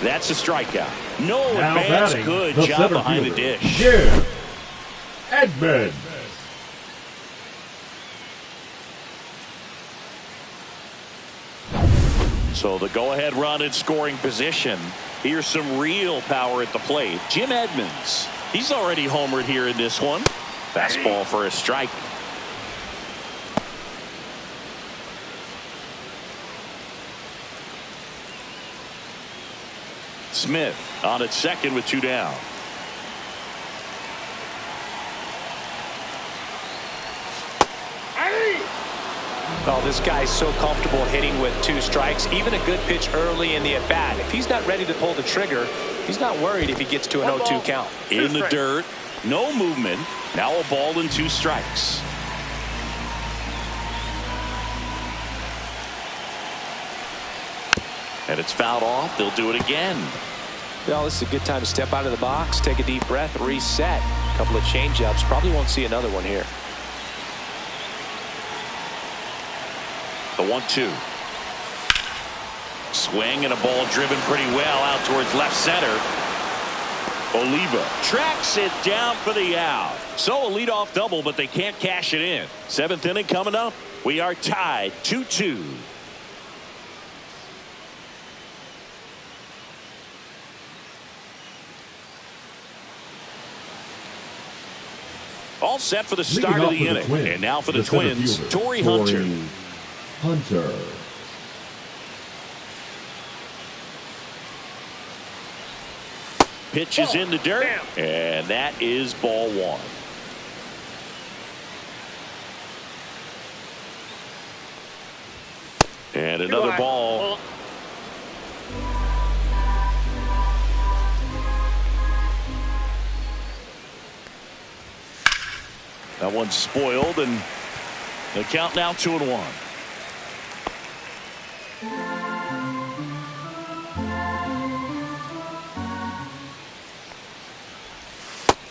That's a strikeout. No advance, good job behind the dish. Yeah. Edmonds. So the go-ahead run in scoring position. Here's some real power at the plate. Jim Edmonds. He's already homered here in this one. Fastball for a strike. Smith on at second with 2 down. Oh, this guy's so comfortable hitting with 2 strikes. Even a good pitch early in the at-bat. If he's not ready to pull the trigger, he's not worried if he gets to an 0-2 count. In the dirt, no movement. Now a ball and 2 strikes. And it's fouled off. They'll do it again. Well, this is a good time to step out of the box, take a deep breath, reset. A couple of change-ups. Probably won't see another one here. The 1-2. Swing and a ball driven pretty well out towards left center. Oliva tracks it down for the out. So a leadoff double, but they can't cash it in. 7th inning coming up. We are tied 2-2. All set for the start of the inning. And now for the Twins, Torrey Hunter. Pitch is in the dirt, and that is ball one. And another ball. That one's spoiled, and the count now 2-1.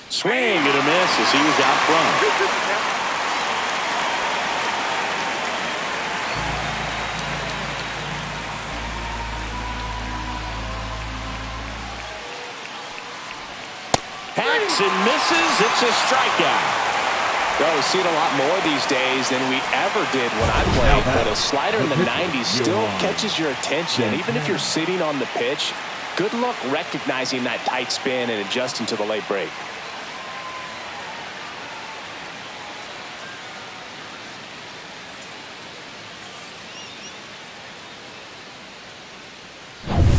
Swing and a miss as he was out front. Hacks and misses. It's a strikeout. Well, we've seen a lot more these days than we ever did when I played, but a slider in the 90s still catches your attention. Even if you're sitting on the pitch, good luck recognizing that tight spin and adjusting to the late break.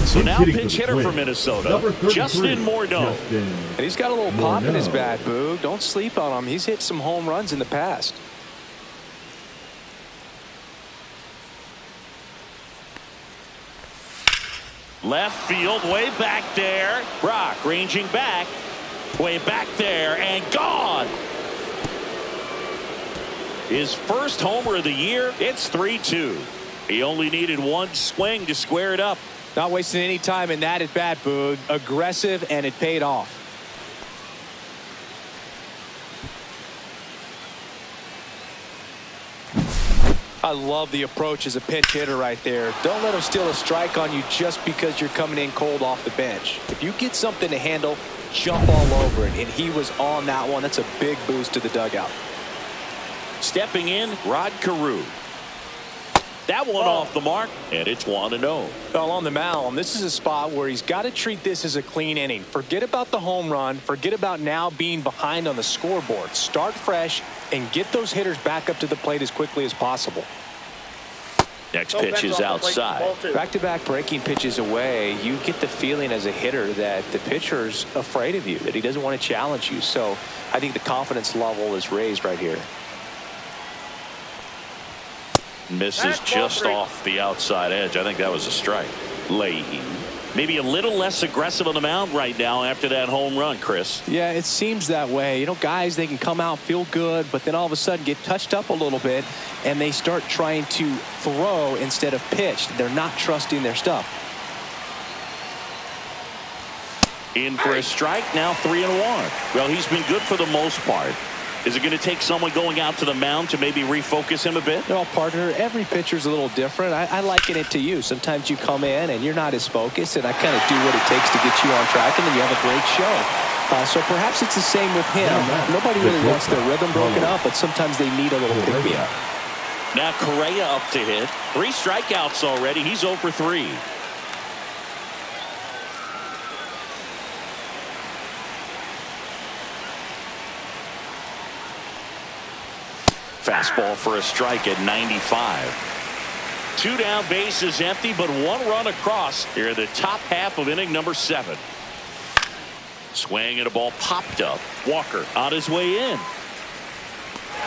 So now pinch hitter for Minnesota, Justin Morneau. And he's got a little pop in his bat, Boog. Don't sleep on him. He's hit some home runs in the past. Left field, way back there. Brock ranging back, way back there, and gone. His first homer of the year. It's 3-2. He only needed one swing to square it up. Not wasting any time in that at bat, Boog. Aggressive, and it paid off. I love the approach as a pinch hitter right there. Don't let him steal a strike on you just because you're coming in cold off the bench. If you get something to handle, jump all over it. And he was on that one. That's a big boost to the dugout. Stepping in, Rod Carew. That one off the mark, and it's 1-0. Well, on the mound, this is a spot where he's got to treat this as a clean inning. Forget about the home run. Forget about now being behind on the scoreboard. Start fresh and get those hitters back up to the plate as quickly as possible. Next pitch is outside. Back-to-back breaking pitches away, you get the feeling as a hitter that the pitcher's afraid of you, that he doesn't want to challenge you. So I think the confidence level is raised right here. Misses just off the outside edge. I think that was a strike. Leahy. Maybe a little less aggressive on the mound right now after that home run, Chris. Yeah, it seems that way. You know, guys, they can come out, feel good, but then all of a sudden get touched up a little bit, and they start trying to throw instead of pitch. They're not trusting their stuff. In for a strike, now 3-1. Well, he's been good for the most part. Is it going to take someone going out to the mound to maybe refocus him a bit? Well, partner, every pitcher's a little different. I liken it to you. Sometimes you come in and you're not as focused, and I kind of do what it takes to get you on track, and then you have a great show. So perhaps it's the same with him. Nobody really wants their rhythm broken up, but sometimes they need a little pick-me-up. Now Correa up to hit. 3 strikeouts already. He's 0 for 3. Fastball for a strike at 95. 2 down, bases empty, but 1 run across here in the top half of inning number 7. Swing and a ball popped up. Walker on his way in.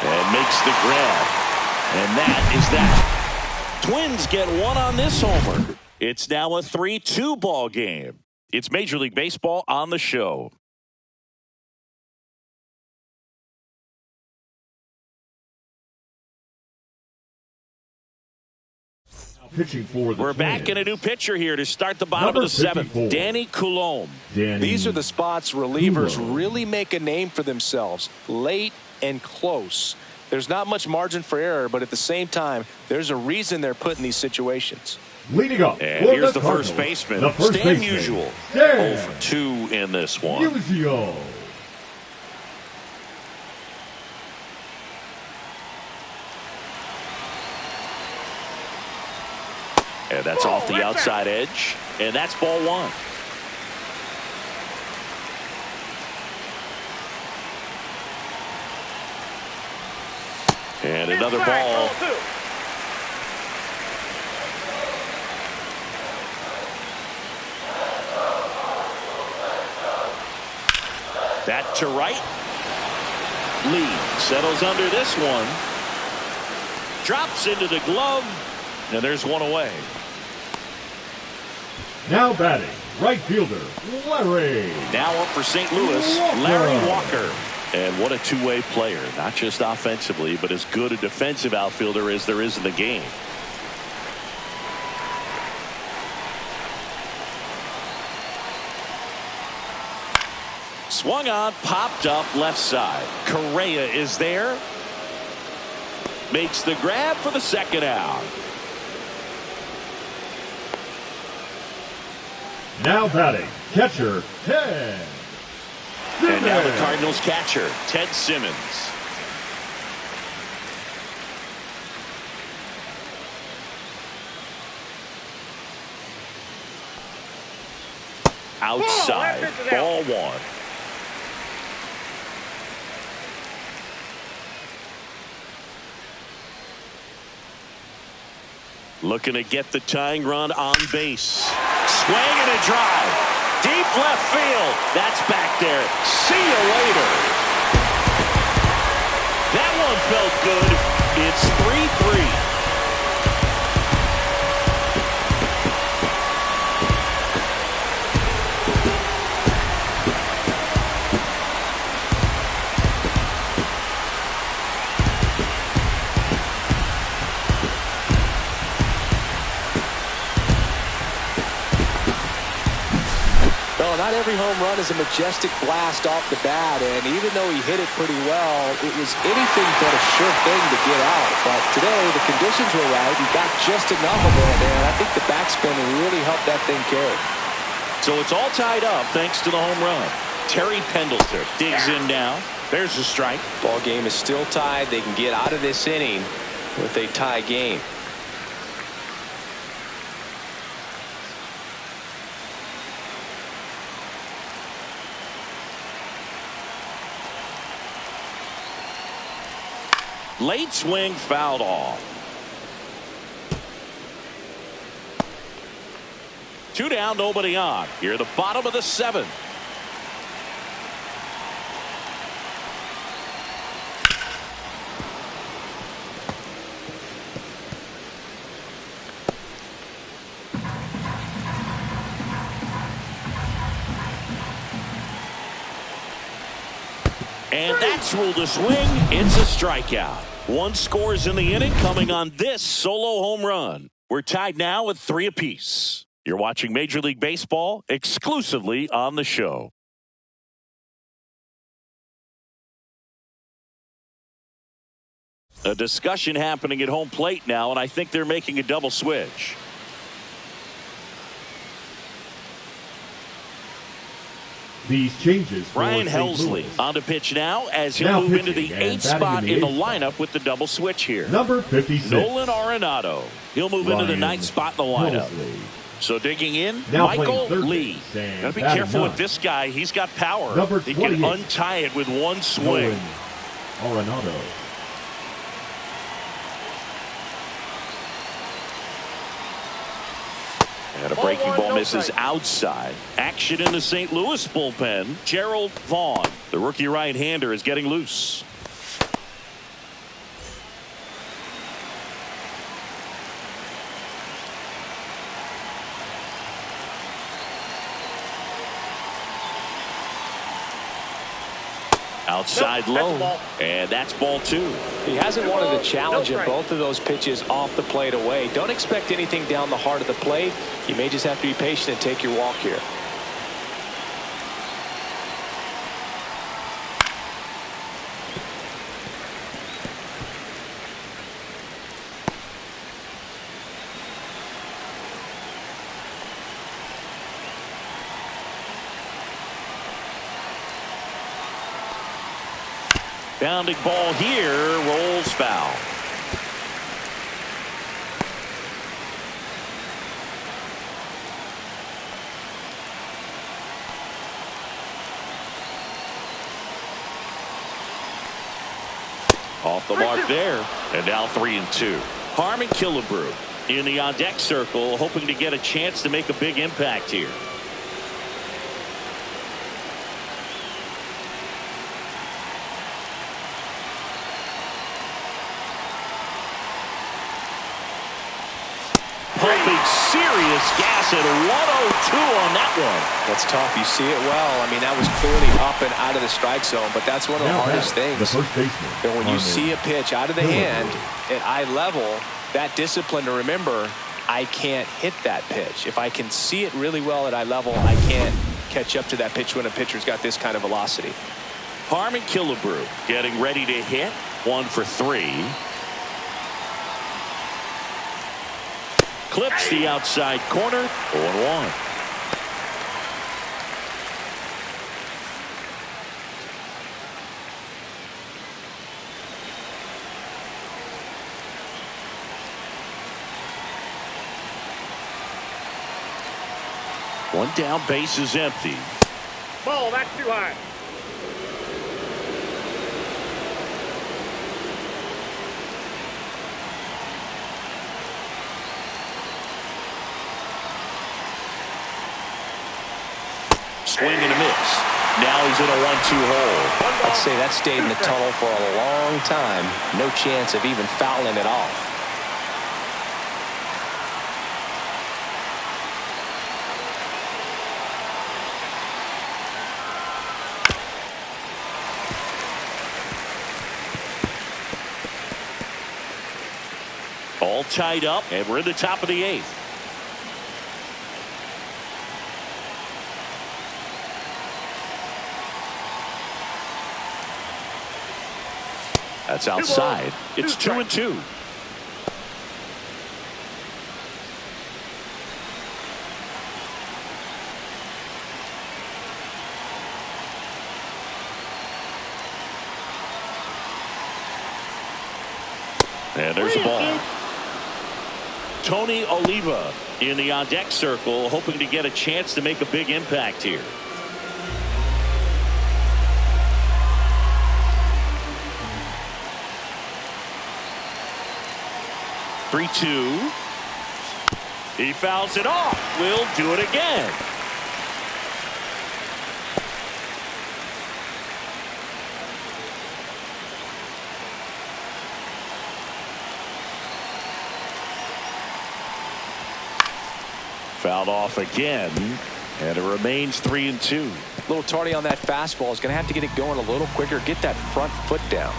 And makes the grab. And that is that. Twins get 1 on this homer. It's now a 3-2 ball game. It's Major League Baseball on the show. Pitching for the We're back in a new pitcher here to start the bottom of the 7th. Danny Coulombe. These are the spots relievers really make a name for themselves. Late and close. There's not much margin for error, but at the same time, there's a reason they're put in these situations. Leading up, and here's the first baseman, Stan Musial. 0 for 2 in this one. Musial. And that's off the outside edge. And that's ball 1. And another ball. That to right. Lee settles under this one. Drops into the glove. And there's 1 away. Now batting, right fielder, Larry. Now up for St. Louis, Larry Walker. And what a two-way player, not just offensively, but as good a defensive outfielder as there is in the game. Swung on, popped up left side. Correa is there. Makes the grab for the second out. Now batting, catcher, Ted. And now the Cardinals catcher, Ted Simmons. Outside, ball 1. Looking to get the tying run on base. Swing and a drive. Deep left field. That's back there. See you later. That one felt good. It's 3-3. Not every home run is a majestic blast off the bat, and even though he hit it pretty well, it was anything but a sure thing to get out. But today, the conditions were right. He got just enough of it, and I think the backspin really helped that thing carry. So it's all tied up thanks to the home run. Terry Pendleton digs in now. There's a strike. Ball game is still tied. They can get out of this inning with a tie game. Late swing fouled off. 2 down, nobody on. Here at the bottom of the 7th. And that's ruled a swing. It's a strikeout. 1 scores in the inning coming on this solo home run. We're tied now with 3 apiece. You're watching Major League Baseball exclusively on the show. A discussion happening at home plate now, and I think they're making a double switch. These changes for Ryan St. Helsley Louis. on to pitch now as he'll Now move into pitching the and 8th batting spot in the in the 8th spot. lineup with the double switch here. Number 56. Nolan Arenado. He'll move into the Ryan 9th spot in the lineup. Helsley. So digging in, Now Michael playing third Lee. base and Got to be batting careful with ninth. this guy. He's got power. Number He can 28. untie it with 1 swing. Nolan Arenado. And a breaking Ball ball one, no misses strike. outside. Action in the St. Louis bullpen. Gerald Vaughn, the rookie right-hander, is getting loose. Outside Nope, that's low. a ball. And that's ball 2. He hasn't wanted to challenge No in strike. both of those pitches off the plate away. Don't expect anything down the heart of the plate. You may just have to be patient and take your walk here. Bounding ball here, rolls foul. Off the mark there, and now 3-2. Harmon Killebrew in the on-deck circle, hoping to get a chance to make a big impact here. Pumping serious gas at 102 on that one. That's tough. You see it well. I mean, that was clearly up and out of the strike zone, but that's one of the Now hardest batting, things. the first baseman. And when you Harmon see a pitch out of the Killebrew. hand at eye level, that discipline to remember, I can't hit that pitch. If I can see it really well at eye level, I can't catch up to that pitch when a pitcher's got this kind of velocity. Harmon Killebrew getting ready to hit. 1 for 3. Clips the outside corner. 0-1. One down, base is empty. Ball, that's too high. Swing and a miss. Now he's in a 1-2 hole. I'd say that stayed in the tunnel for a long time. No chance of even fouling it off. All tied up, and we're in the top of the 8th. That's outside. It's 2-2. And there's the ball. Tony Oliva in the on-deck circle, hoping to get a chance to make a big impact here. 3-2. He fouls it off. We'll do it again. Fouled off again, and it remains 3-2. A little tardy on that fastball. Is going to have to get it going a little quicker. Get that front foot down.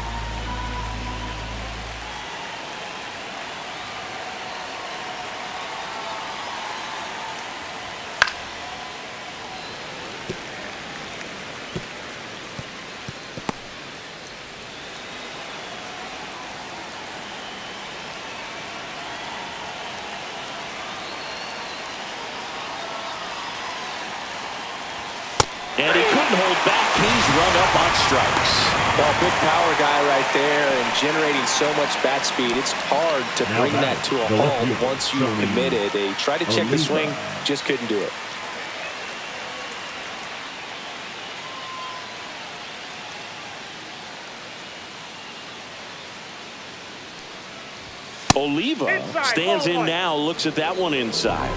And he couldn't hold back. He's run up on strikes. Well, big power guy right there and generating so much bat speed. It's hard to bring that to a halt once you've committed. They tried to check the swing, just couldn't do it. Oliva stands in now, looks at that one inside.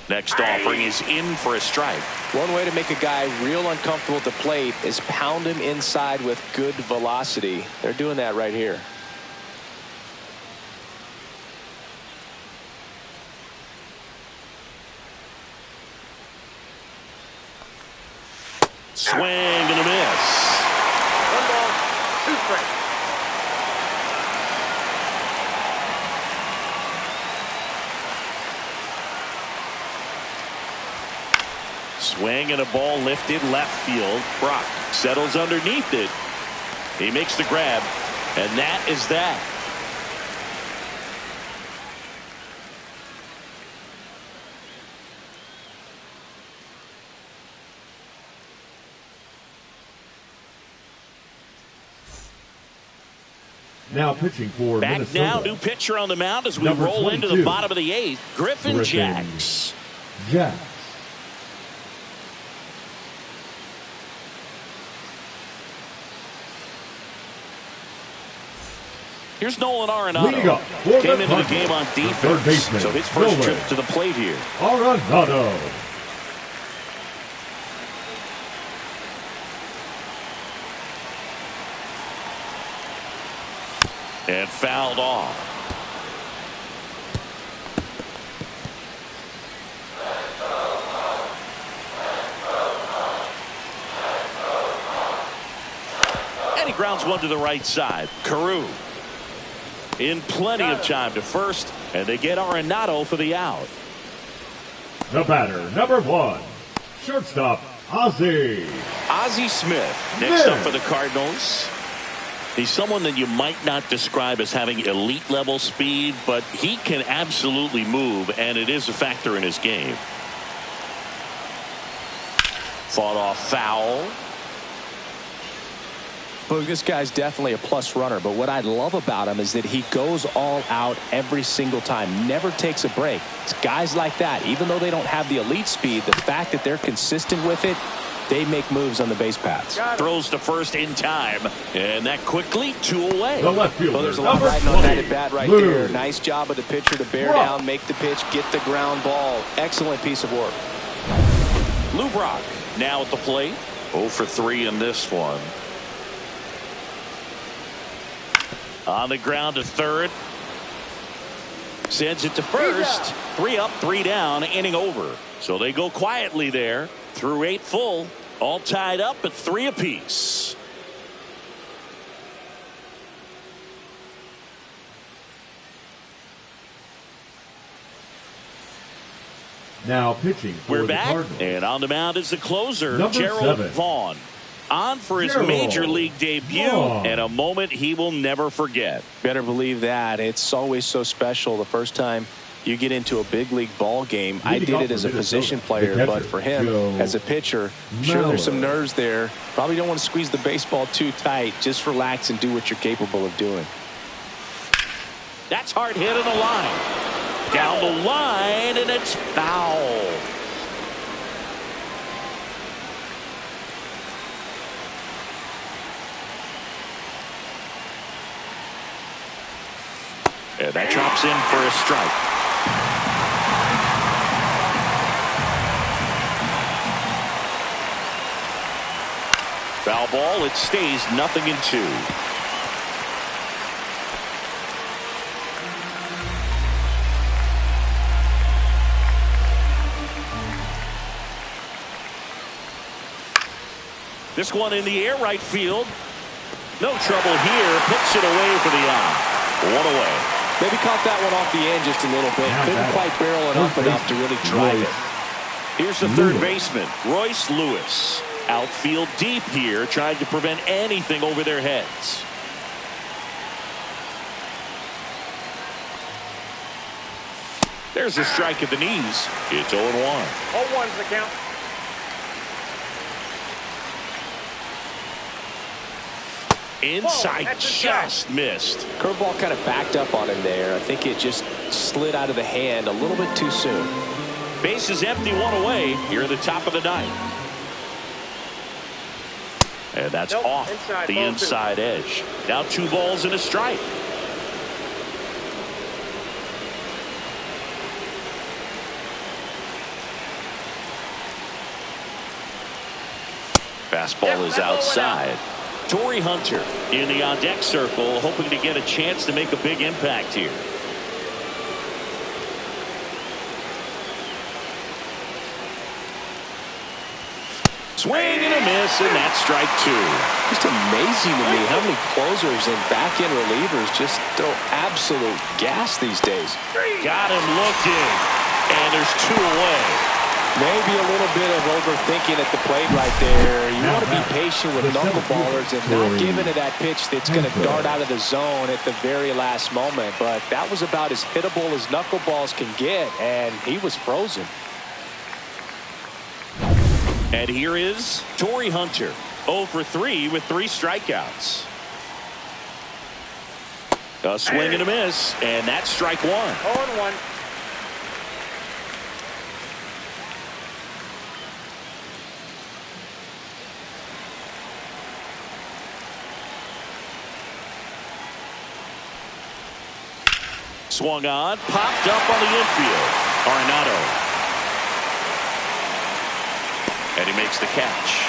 Next offering is in for a strike. One way to make a guy real uncomfortable at the plate is pound him inside with good velocity. They're doing that right here. Swing and a miss. 1 ball, 2 strikes. Swing and a ball lifted left field. Brock settles underneath it. He makes the grab, and that is that. Now pitching for Back Minnesota. now, new pitcher on the mound as we Number roll 22, into the bottom of the 8th. Griffin Jacks. Jacks. Here's Nolan Leading up Arenado. for Came the into the Cardinals, game on the third defense, baseman, so his first Nolan trip to the plate here. Arenado. And fouled off. And he grounds one to the right side. Carew in plenty of time to first, and they get Arenado for the out. The batter, number 1, shortstop, Ozzie. Ozzie Smith next up for the Cardinals. He's someone that you might not describe as having elite level speed, but he can absolutely move, and it is a factor in his game. Fought off foul. Look, this guy's definitely a plus runner, but what I love about him is that he goes all out every single time, never takes a break. It's guys like that, even though they don't have the elite speed, the fact that they're consistent with it, they make moves on the base paths. Throws to first in time, and that quickly 2 away. The left fielder, Well, there's a lot number riding on that 20, at bat right Lou. there. Nice job of the pitcher to bear Brock. down, make the pitch, get the ground ball. Excellent piece of work. Lou Brock now at the plate. 0 for 3 in this one. On the ground to third. Sends it to first. 3 up, 3 down, inning over. So they go quietly there through 8 full. All tied up at 3 apiece. Now pitching for We're the back, Cardinals. and on the mound is the closer, Number Gerald 7. Vaughn. On for his Gerald major league debut, Vaughn. and a moment he will never forget. Better believe that. It's always so special the first time you get into a big league ball game. I Leading did off it as a for position Minnesota, the player, but catcher, for him Joe as a pitcher, I'm sure there's some Mauer. nerves there. Probably don't want to squeeze the baseball too tight. Just relax and do what you're capable of doing. That's hard hit in the line. Down the line, and it's foul. And that drops in for a strike. Foul ball. It stays 0-2. This one in the air, right field. No trouble here. Puts it away for the out. One away. Maybe caught that one off the end just a little bit. Couldn't quite barrel it up enough to really drive it. Here's the third baseman, Royce Lewis. Outfield deep here, trying to prevent anything over their heads. There's a strike at the knees. It's 0-1. 0-1's the count. Inside, just missed. Curveball kind of backed up on him there. I think it just slid out of the hand a little bit too soon. Base is empty, one away here at the top of the ninth. And that's off the inside edge. Now 2 balls and a strike. Fastball is outside. Torrey Hunter in the on-deck circle, hoping to get a chance to make a big impact here. Swing and a miss, and that's strike 2. Just amazing to me how many closers and back-end relievers just throw absolute gas these days. Got him looking, and there's 2 away. Maybe a little bit of overthinking at the plate right there. You want to be patient with knuckleballers and not giving it that pitch that's going to dart out of the zone at the very last moment. But that was about as hittable as knuckleballs can get, and he was frozen. And here is Torrey Hunter, 0 for 3 with 3 strikeouts. A swing and a miss, and that's strike 1. 0-1. Swung on, popped up on the infield. Arenado. And he makes the catch.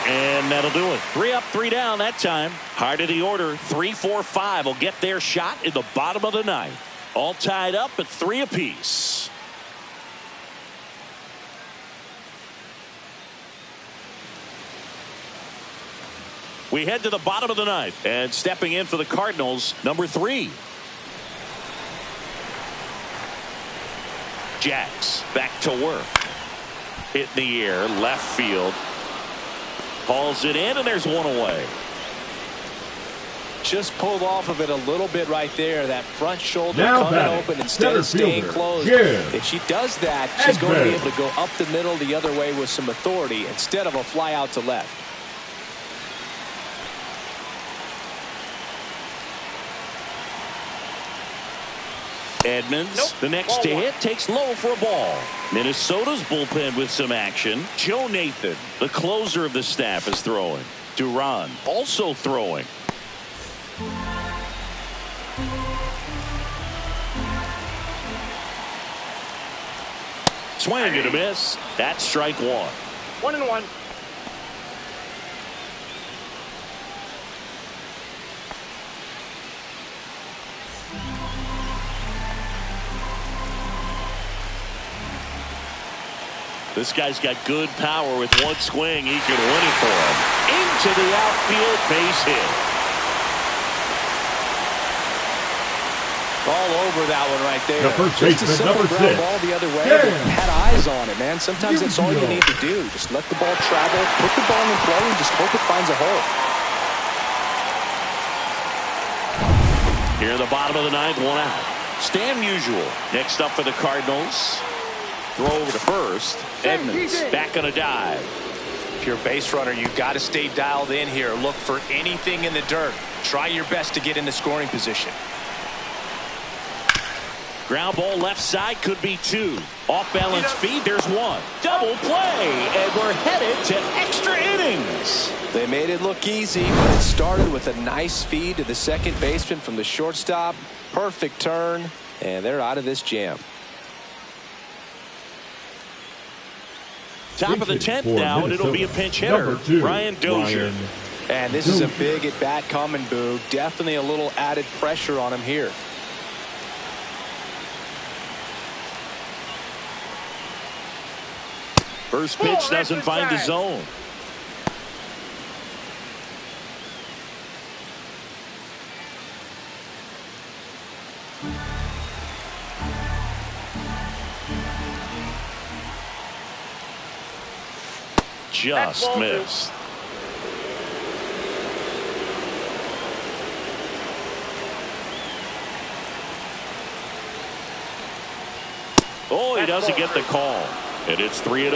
And that'll do it. 3 up, 3 down that time. Heart of the order, 3, 4, 5 will get their shot in the bottom of the ninth. All tied up at 3 apiece. We head to the bottom of the ninth. And stepping in for the Cardinals, number 3. Jax back to work. Hit in the air, left field. Hauls it in, and there's 1 away. Just pulled off of it a little bit right there. That front shoulder coming open instead of staying closed. If she does that, she's going to be able to go up the middle the other way with some authority instead of a fly out to left. Edmonds, the next to hit, takes low for a ball. Minnesota's bullpen with some action. Joe Nathan, the closer of the staff, is throwing. Duran also throwing. Swing and a miss. That's strike 1. 1-1. This guy's got good power. With 1 swing, he can win it for him. Into the outfield, base hit. All over that one right there. The first just a baseman, simple number ground 6. ball the other way. But had eyes on it, man. Sometimes that's all you need to do. Just let the ball travel, put the ball in play, and just hope it finds a hole. Here in the bottom of the ninth, 1 out. Stan Musial next up for the Cardinals. Throw over to first. Edmonds back on a dive. If you're a base runner, you've got to stay dialed in here. Look for anything in the dirt. Try your best to get in the scoring position. Ground ball left side, could be 2. Off balance feed, there's 1. Double play, and we're headed to extra innings. They made it look easy, but it started with a nice feed to the second baseman from the shortstop. Perfect turn, and they're out of this jam. Top of the 10th now, and it'll be a pinch hitter, Ryan Dozier. And this is a big at-bat coming, Boog. Definitely a little added pressure on him here. First pitch doesn't find the zone. Just missed. Oh, he doesn't get the call. And it's 3-0.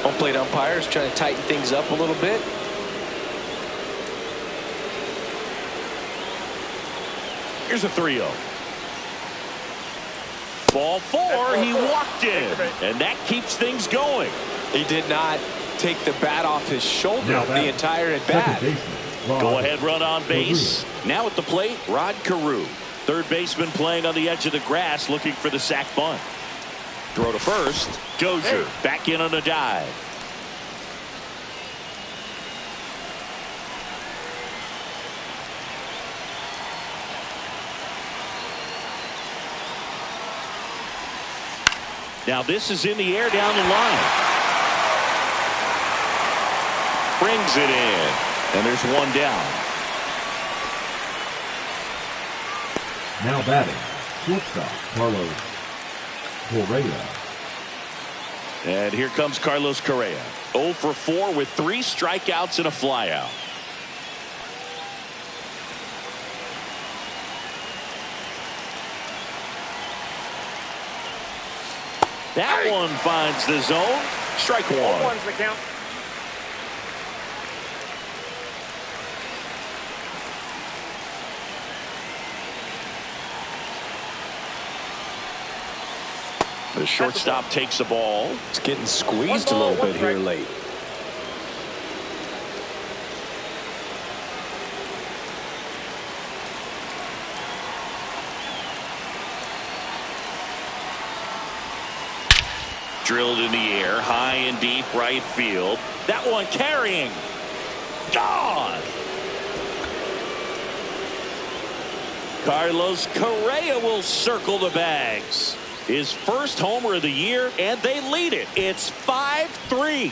Home plate umpires trying to tighten things up a little bit. Here's a 3-0. Ball 4, he walked in. And that keeps things going. He did not take the bat off his shoulder the entire at bat. Go ahead run on base. Now at the plate, Rod Carew. Third baseman playing on the edge of the grass looking for the sac bunt. Throw to first. Dozier back in on a dive. Now this is in the air down the line. Brings it in. And there's one down. Now batting, shortstop Carlos Correa. And here comes Carlos Correa. 0 for 4 with 3 strikeouts and a flyout. That one finds the zone. Strike one. One's the count. The shortstop takes the ball. It's getting squeezed a little bit here late. Drilled in the air, high and deep right field. That one carrying. Gone. Carlos Correa will circle the bags. His first homer of the year, and they lead it. It's 5-3.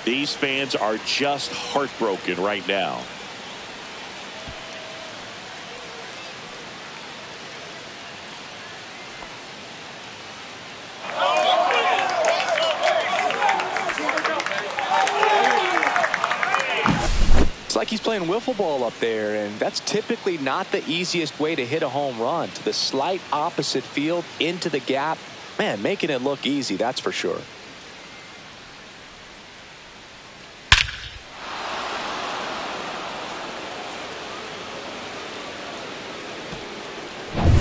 These fans are just heartbroken right now. It's like he's playing wiffle ball up there, and that's typically not the easiest way to hit a home run. To the slight opposite field, into the gap. Man, making it look easy, that's for sure.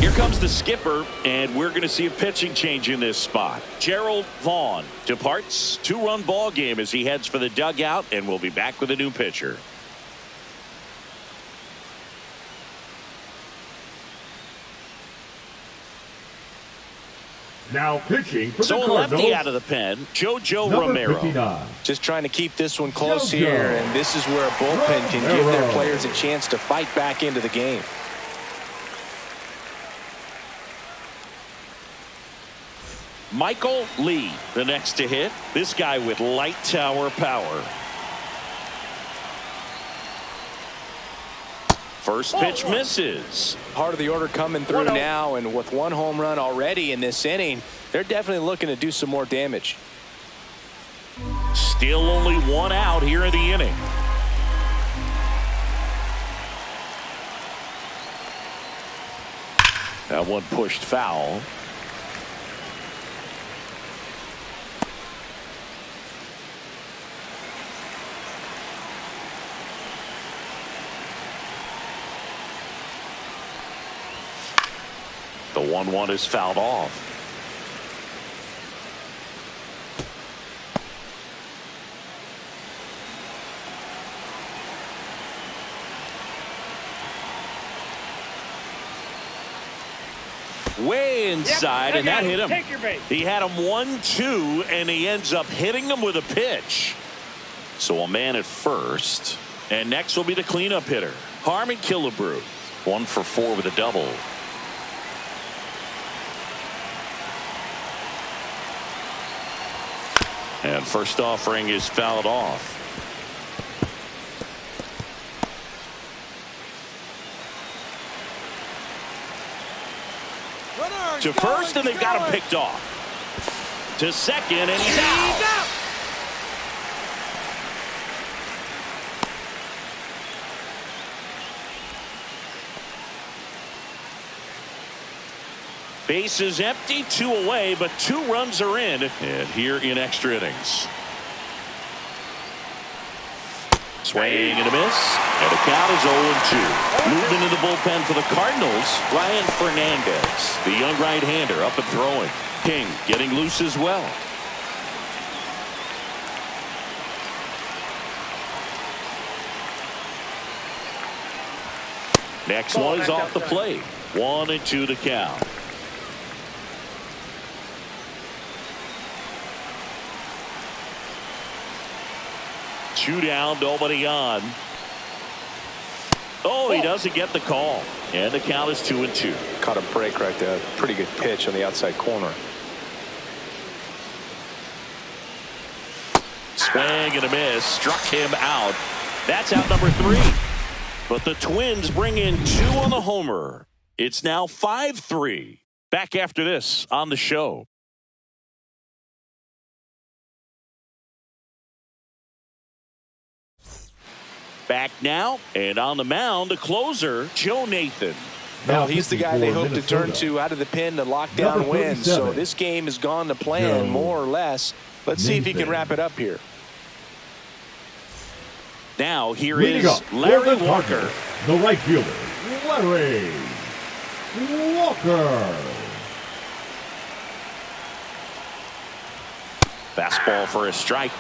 Here comes the skipper, and we're going to see a pitching change in this spot. Gerald Vaughn departs. 2-run ball game as he heads for the dugout, and we'll be back with a new pitcher. Now pitching for the So a Cardinals. lefty out of the pen, JoJo Number Romero. 59. Just trying to keep this one close JoJo here, and this is where a bullpen can give their Romero. players a chance to fight back into the game. Michael Lee, the next to hit. This guy with light tower power. First pitch misses. Part of the order coming through now, and with 1 home run already in this inning, they're definitely looking to do some more damage. Still only 1 out here in the inning. That one pushed foul. The 1-1 is fouled off. way inside, and that hit him. Take your base. He had him 1-2, and he ends up hitting him with a pitch. So a man at first, and next will be the cleanup hitter, Harmon Killebrew. 1 for 4 with a double. And first offering is fouled off. To first, and they've got him picked off. To second, and he's out. Base is empty, 2 away, but 2 runs are in. And here in extra innings. Swing and a miss. And the count is 0-2. Movement in the bullpen for the Cardinals. Ryan Fernandez, the young right-hander, up and throwing. King getting loose as well. Next one is off the plate. 1-2 the count. Two down, nobody on. Oh, he doesn't get the call. And the count is 2-2. Caught a break right there. Pretty good pitch on the outside corner. Swing and a miss. Struck him out. That's out number 3. But the Twins bring in 2 on the homer. It's now 5-3. Back after this on the show. Back now, and on the mound, the closer, Joe Nathan. Well, he's the guy they hope to turn to out of the pen to lock down wins. So this game has gone to plan, more or less. Let's see if he can wrap it up here. Now, here is Larry Walker. The right fielder, Larry Walker. Fastball for a strike.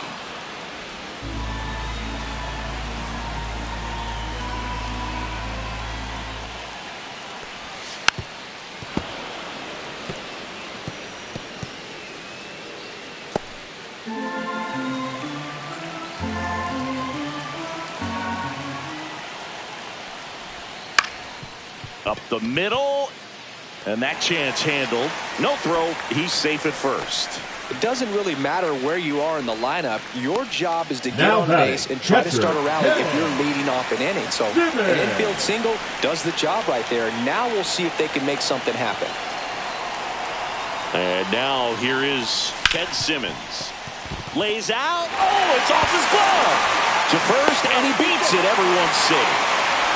Up the middle, and that chance handled. No throw. He's safe at first. It doesn't really matter where you are in the lineup. Your job is to get on base and try to start a rally if you're leading off an inning. So an infield single does the job right there. Now we'll see if they can make something happen. And now here is Ted Simmons. Lays out. Oh, it's off his glove. To first, and he beats it. Everyone's safe.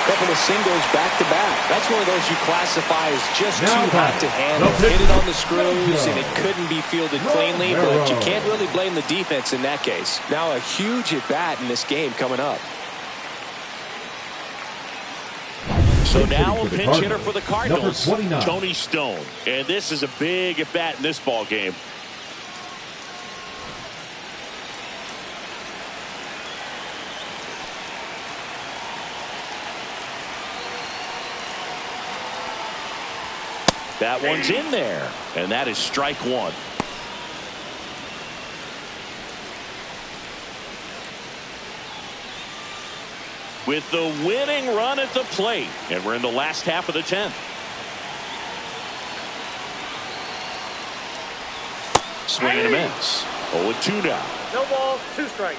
Couple of singles back-to-back. That's one of those you classify as just too hot to handle. Hit it on the screws, and it couldn't be fielded cleanly, but you can't really blame the defense in that case. Now a huge at-bat in this game coming up. So now a pinch hitter for the Cardinals, Tony Stone. And this is a big at-bat in this ball game. That one's in there, and that is strike 1. With the winning run at the plate, and we're in the last half of the 10th. Swing and a miss. 0-2 now. No balls, 2 strikes.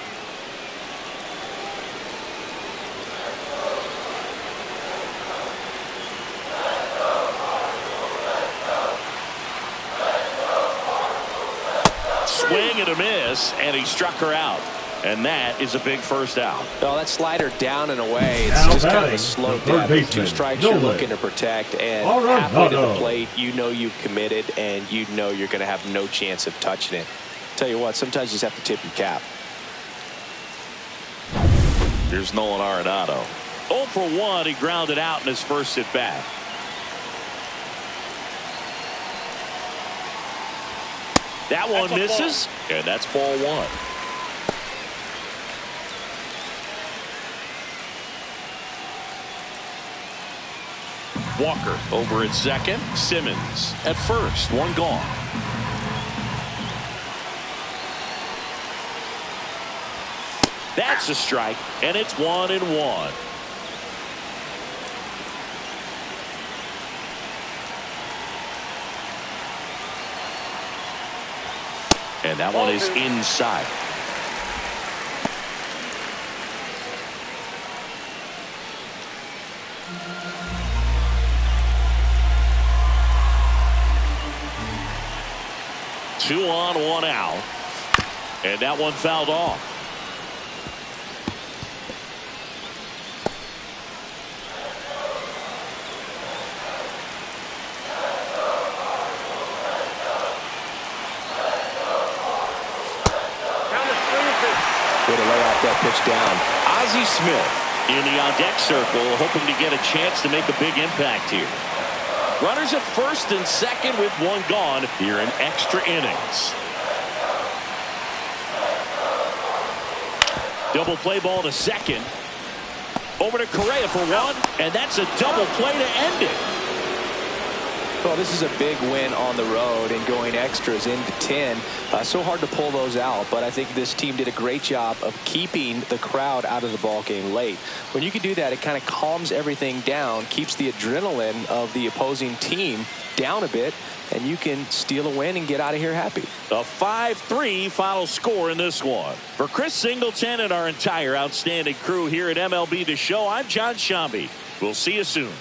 Swing and a miss, and he struck her out. And that is a big first out. No, that slider down and away. It's just kind of a slow down. 2 strikes you're looking to protect, and halfway to the plate, you know you've committed, and you know you're going to have no chance of touching it. Tell you what, sometimes you just have to tip your cap. Here's Nolan Arenado. 0 for 1. He grounded out in his first at bat. That one misses, and that's ball 1. Walker over at second. Simmons at first. One gone. That's a strike, and it's 1-1. And that one is inside. Two on, one out. And that one fouled off. Way to lay off that pitch down. Ozzie Smith in the on-deck circle, hoping to get a chance to make a big impact here. Runners at first and second with one gone here in extra innings. Double play ball to second. Over to Correa for one, and that's a double play to end it. Well, this is a big win on the road and going extras into 10. So hard to pull those out, but I think this team did a great job of keeping the crowd out of the ball game late. When you can do that, it kind of calms everything down, keeps the adrenaline of the opposing team down a bit, and you can steal a win and get out of here happy. A 5-3 final score in this one. For Chris Singleton and our entire outstanding crew here at MLB The Show, I'm John Shambi. We'll see you soon.